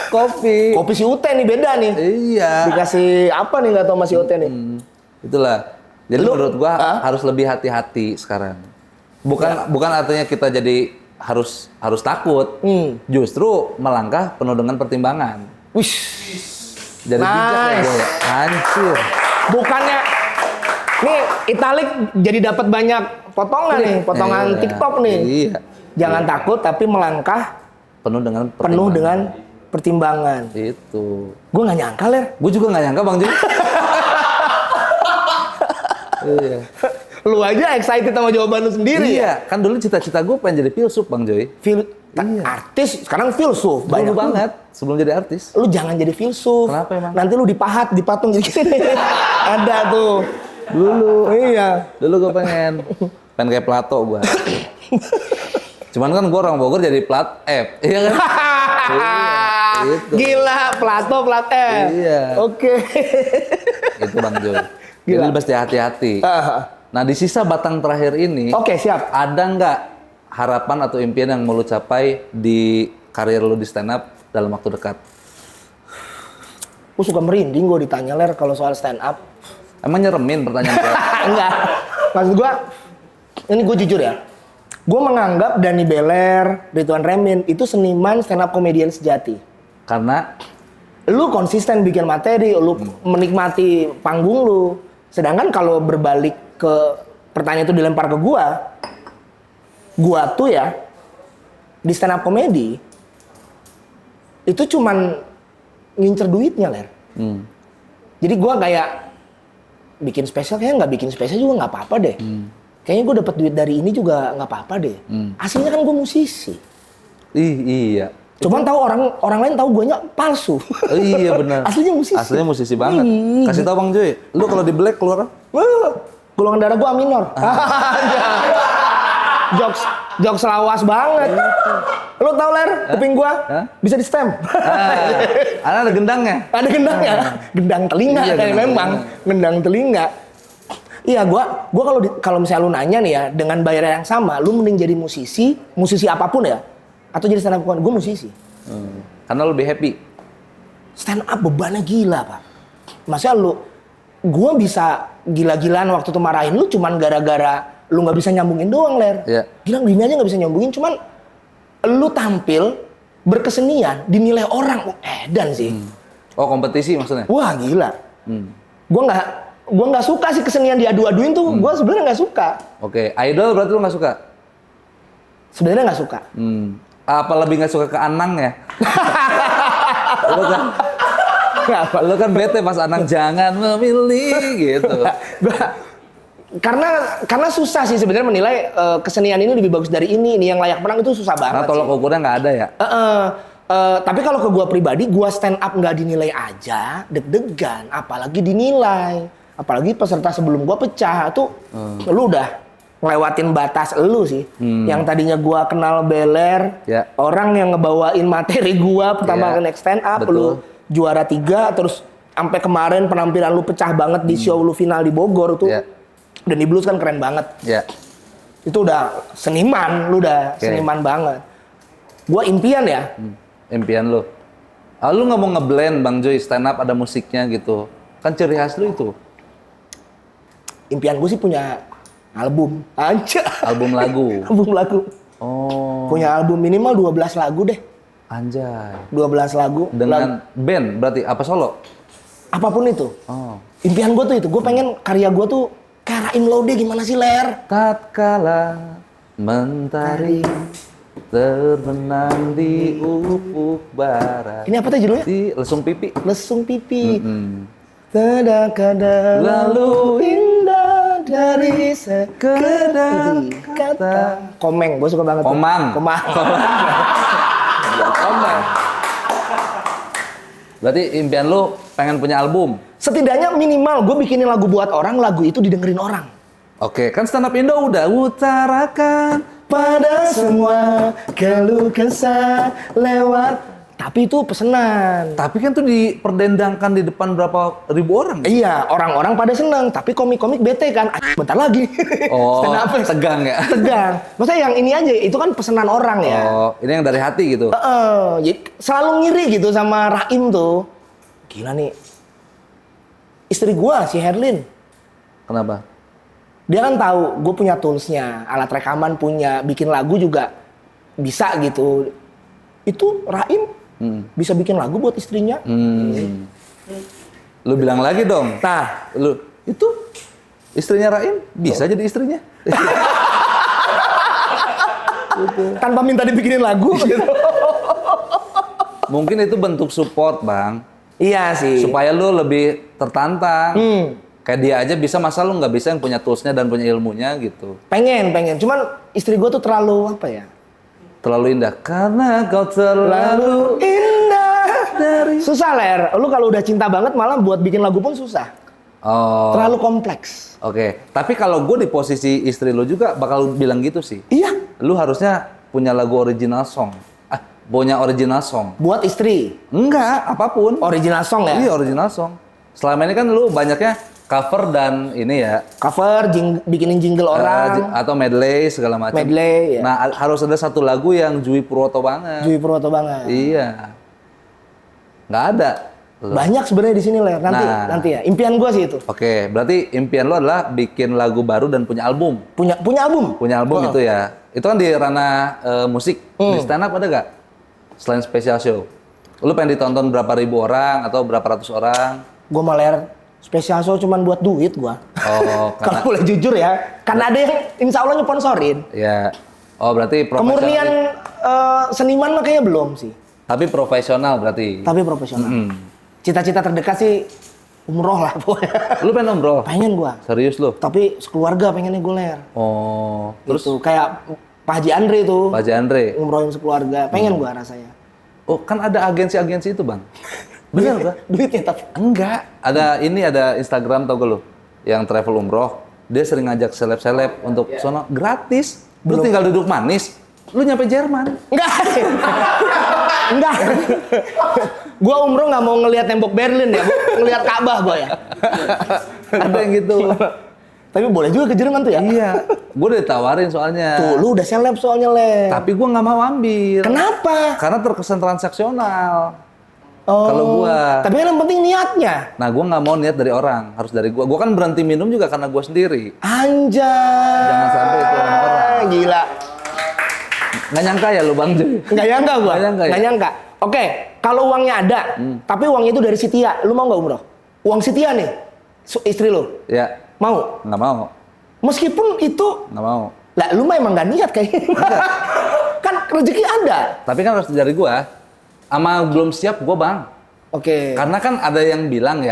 Kopi si Ute nih beda nih. Iya. Dikasih apa nih nggak tahu masih Ute nih. Itulah. Jadi menurut gua harus lebih hati-hati sekarang. Bukan artinya kita jadi harus takut. Justru melangkah penuh dengan pertimbangan. Wish. Jadi bijak ya, Joy. Hancur. Bukannya nih italik jadi dapat banyak potongan nih, potongan TikTok nih. Iya. Jangan takut tapi melangkah penuh dengan pertimbangan. Itu. Gue nggak nyangka Ler. Gue juga nggak nyangka Bang Joy. Iya. Lu aja excited sama jawaban lu sendiri. Iya. Kan dulu cita-cita gue pengen jadi filsuf Bang Joy. Artis sekarang filsuf banyak banget sebelum jadi artis. Lu jangan jadi filsuf. Kenapa emang? Nanti lu dipatung jadi gini. Ada tuh. Dulu. Iya. Dulu gue pengen kayak Plato gue. Cuman kan gue orang Bogor jadi plat F. Iya kan? Gitu. Gila, Plato plat F. Iya. Oke. Itu Bang Joy. Jadi pasti hati-hati. Nah di sisa batang terakhir ini. Oke, siap. Ada nggak harapan atau impian yang mau lu capai di karir lu di stand up dalam waktu dekat? Gue suka merinding gue ditanya Ler kalau soal stand up. Emang nyeremin pertanyaan gue? Enggak. Maksud gue, ini gue jujur ya. Gue menganggap Dani Beler, Ridwan Remin itu seniman stand up komedian sejati. Karena lu konsisten bikin materi, lu menikmati panggung lu. Sedangkan kalau berbalik ke pertanyaan itu dilempar ke gua tuh ya di stand up komedi itu cuman ngincer duitnya Ler. Jadi gua kayak bikin spesial, kayaknya nggak bikin spesial juga nggak apa-apa deh. Kayaknya gue dapat duit dari ini juga nggak apa-apa deh. Aslinya kan gue musisi. Iya. Cuman tahu orang lain tahu guanya palsu. Iya benar. Aslinya musisi. Aslinya musisi banget. Kasih tahu Bang Joy, lu kalau di black keluar golongan darah gua A minor. Jokes lawas banget. Lu tahu Ler, kuping gua bisa di stem. Ada gendangnya. Ada gendangnya. Gendang telinga kayak memang gendang telinga. Iya, gua kalau misalnya lu nanya nih ya, dengan bayaran yang sama, lu mending jadi musisi apapun ya, atau jadi stand up comedian? Gue musisi. Karena lu lebih happy. Stand up bebannya gila, Pak. Maksudnya gua bisa gila-gilaan waktu itu marahin lu cuman gara-gara lu nggak bisa nyambungin doang, Ler. Iya. Gila, gini aja nggak bisa nyambungin, cuman lu tampil berkesenian dinilai orang, edan sih. Oh, kompetisi maksudnya? Wah, gila. Gua nggak suka sih kesenian diadu-aduin tuh. Gua sebenarnya nggak suka. Oke, idol berarti lu nggak suka? Sebenarnya nggak suka. Apa lebih nggak suka ke Anang ya? Lu kan bete pas Anang jangan memilih gitu. Karena susah sih sebenarnya menilai kesenian ini lebih bagus dari ini yang layak menang itu susah banget. Karena tolok ukurnya nggak ada ya. Tapi kalau ke gua pribadi, gua stand up nggak dinilai aja deg-degan, apalagi dinilai, apalagi peserta sebelum gua pecah tuh, lu udah ngelewatin batas lu sih. Yang tadinya gua kenal beler, orang yang ngebawain materi gua pertama kali next stand up, lu juara 3, terus sampai kemarin penampilan lu pecah banget di show lu final di Bogor tuh. Dan di Blues kan keren banget. Itu udah seniman, lu udah seniman banget. Gua impian ya. Impian lu. Lu nggak mau ngeblend Bang Joy stand up ada musiknya gitu. Kan ciri khas lu itu. Impian gue sih punya album. Anjir. Album lagu. Album lagu. Oh. Punya album minimal 12 lagu deh. Anjay. 12 lagu. Dengan band berarti apa solo? Apapun itu. Oh. Impian gue tuh itu. Gue pengen karya gue tuh kayak Raim Laude gimana sih Ler? Tatkala mentari terbenam di ufuk barat. Ini apa tuh judulnya? Di Lesung Pipi. Lesung Pipi. Kadang-kadang lalu indah dari sekedar kata. Komeng, gue suka banget. Komang. Komang. Komang. Berarti impian lu pengen punya album? Setidaknya minimal gue bikinin lagu buat orang, lagu itu didengerin orang. Oke, kan stand up Indo udah utarakan pada semua keluh kesah lewat. Tapi itu pesenan. Tapi kan tuh diperdendangkan di depan berapa ribu orang. Iya, orang-orang pada seneng. Tapi komik-komik bete kan. Bentar lagi. Oh, tegang ya? Tegang. Maksudnya yang ini aja, itu kan pesenan orang ya. Oh, ini yang dari hati gitu? Jadi selalu ngiri gitu sama Raim tuh. Gila nih. Istri gua, si Herlin. Kenapa? Dia kan tahu gue punya toolsnya, alat rekaman punya, bikin lagu juga bisa gitu. Itu Raim bisa bikin lagu buat istrinya. Lu bilang lagi dong. Nah, lu itu istrinya Raim bisa jadi istrinya. Tanpa minta dibikinin lagu gitu. Mungkin itu bentuk support, Bang. Iya sih. Supaya lu lebih tertantang. Kayak dia aja bisa, masa lu nggak bisa yang punya toolsnya dan punya ilmunya gitu. Pengen. Cuman istri gue tuh terlalu apa ya? Terlalu indah. Karena kau terlalu indah. Susah Ler. Lu kalau udah cinta banget malah buat bikin lagu pun susah. Oh. Terlalu kompleks. Oke. Tapi kalau gue di posisi istri lu juga bakal bilang gitu sih. Iya. Lu harusnya punya lagu original song. Punya original song. Buat istri? Enggak, apapun. Original song ya? Iya, original song. Selama ini kan lu banyaknya cover dan ini ya. Cover, bikinin jingle orang. Atau medley segala macam. Medley, ya. Nah, harus ada satu lagu yang Jui Purwoto banget. Jui Purwoto banget. Iya. Nggak ada. Banyak sebenarnya di sini Ler. Nanti ya. Impian gua sih itu. Oke, berarti impian lo adalah bikin lagu baru dan punya album. Punya album? Punya album itu ya. Itu kan di ranah musik. Di stand up ada nggak? Selain special show. Lu pengen ditonton berapa ribu orang atau berapa ratus orang? Gua mah Ler, special show cuman buat duit gua. Oh, kalau boleh jujur ya. Karena ada yang insya Allah nyponsorin. Ya. Oh, berarti profesional. Kemurnian seniman mah kayaknya belum sih. Tapi profesional berarti. Tapi profesional. Cita-cita terdekat sih umroh lah pokoknya. Lu pengen umroh? Pengen gua. Serius lu? Tapi sekeluarga pengennya gue Ler. Oh. Terus gitu. Kayak Pak Haji Andre tuh. Pak Haji Andre. Umrohin sekeluarga. Pengen gua rasanya. Oh, kan ada agensi-agensi itu, Bang. Bener, Bang? Duitnya tapi. Enggak. Ada Instagram tau gak lu? Yang travel umroh. Dia sering ngajak seleb-seleb untuk sono gratis. Lu tinggal duduk manis. Lu nyampe Jerman. Enggak. Enggak. Gua umroh nggak mau ngelihat tembok Berlin ya. Gua ngelihat Ka'bah gua ya. Ada yang gitu. Tapi boleh juga ke Jerman tuh ya? Iya. Gue udah ditawarin soalnya. Tuh, lu udah seleb soalnya, Le. Tapi gue nggak mau ambil. Kenapa? Karena terkesan transaksional. Oh. Kalau gua. Tapi kan yang penting niatnya. Nah, gue nggak mau niat dari orang, harus dari gua. Gua kan berhenti minum juga karena gua sendiri. Anjay. Jangan sampai itu sama orang. Gila. Nggak nyangka ya lu Bang Joy? Nggak nyangka gua. Nggak nyangka. Oke, kalau uangnya ada, tapi uangnya itu dari Sitia, lu mau nggak umroh? Uang Sitia nih, istri lu. Ya. Mau? Nggak mau. Meskipun itu. Nggak mau. Lah, lu mah emang nggak niat kayaknya. Kan rezeki ada. Tapi kan harus dari gua. Ama belum siap gua Bang. Oke. Karena kan ada yang bilang ya,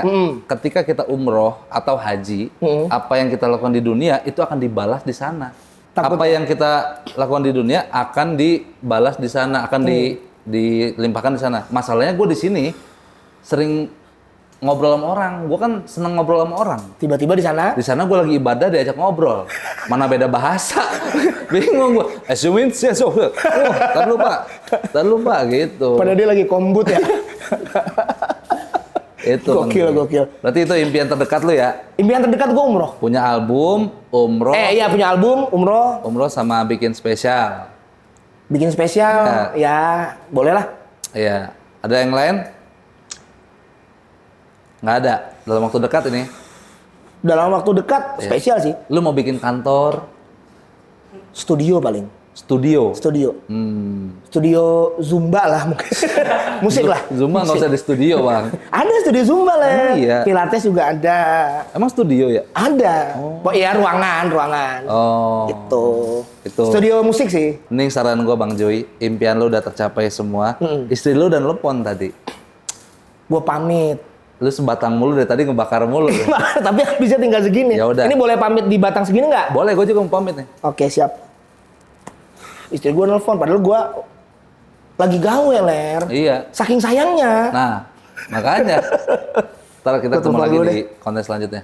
ketika kita umroh atau haji, apa yang kita lakukan di dunia itu akan dibalas di sana. Takut. Apa yang kita lakukan di dunia akan dibalas di sana, akan dilimpahkan di sana. Masalahnya gue di sini sering ngobrol sama orang. Gue kan seneng ngobrol sama orang. Tiba-tiba di sana? Di sana gue lagi ibadah diajak ngobrol. Mana beda bahasa. Bingung gue. Assumin sih, tar lu pak gitu. Padahal dia lagi kombut ya. Itu gokil. Berarti itu impian terdekat lu ya? Impian terdekat gue umroh. Punya album, umroh. Iya punya album, umroh. Umroh sama bikin spesial. Bikin spesial, ya boleh lah. Iya. Ada yang lain? Nggak ada. Dalam waktu dekat ini. Dalam waktu dekat, spesial sih. Lu mau bikin kantor? Studio paling. Studio? Studio Zumba lah mungkin. Musik lah. Zumba nggak usah di studio, Bang. Ada studio Zumba lah. Iya. Pilates juga ada. Emang studio ya? Ada. Oh iya, ruangan. Oh. Itu. Studio musik sih. Ini saran gua Bang Joy, impian lu udah tercapai semua. Istri lu udah nelpon tadi. Gua pamit. Lu sebatang mulu dari tadi ngebakar mulu. Tapi bisa tinggal segini. Ya udah. Ini boleh pamit di batang segini nggak? Boleh, gua juga mau pamit nih. Oke, siap. Istri gue nelfon, padahal gue lagi gawe, Ler. Iya. Saking sayangnya. Nah, makanya. Ntar kita ketemu lagi di konten selanjutnya.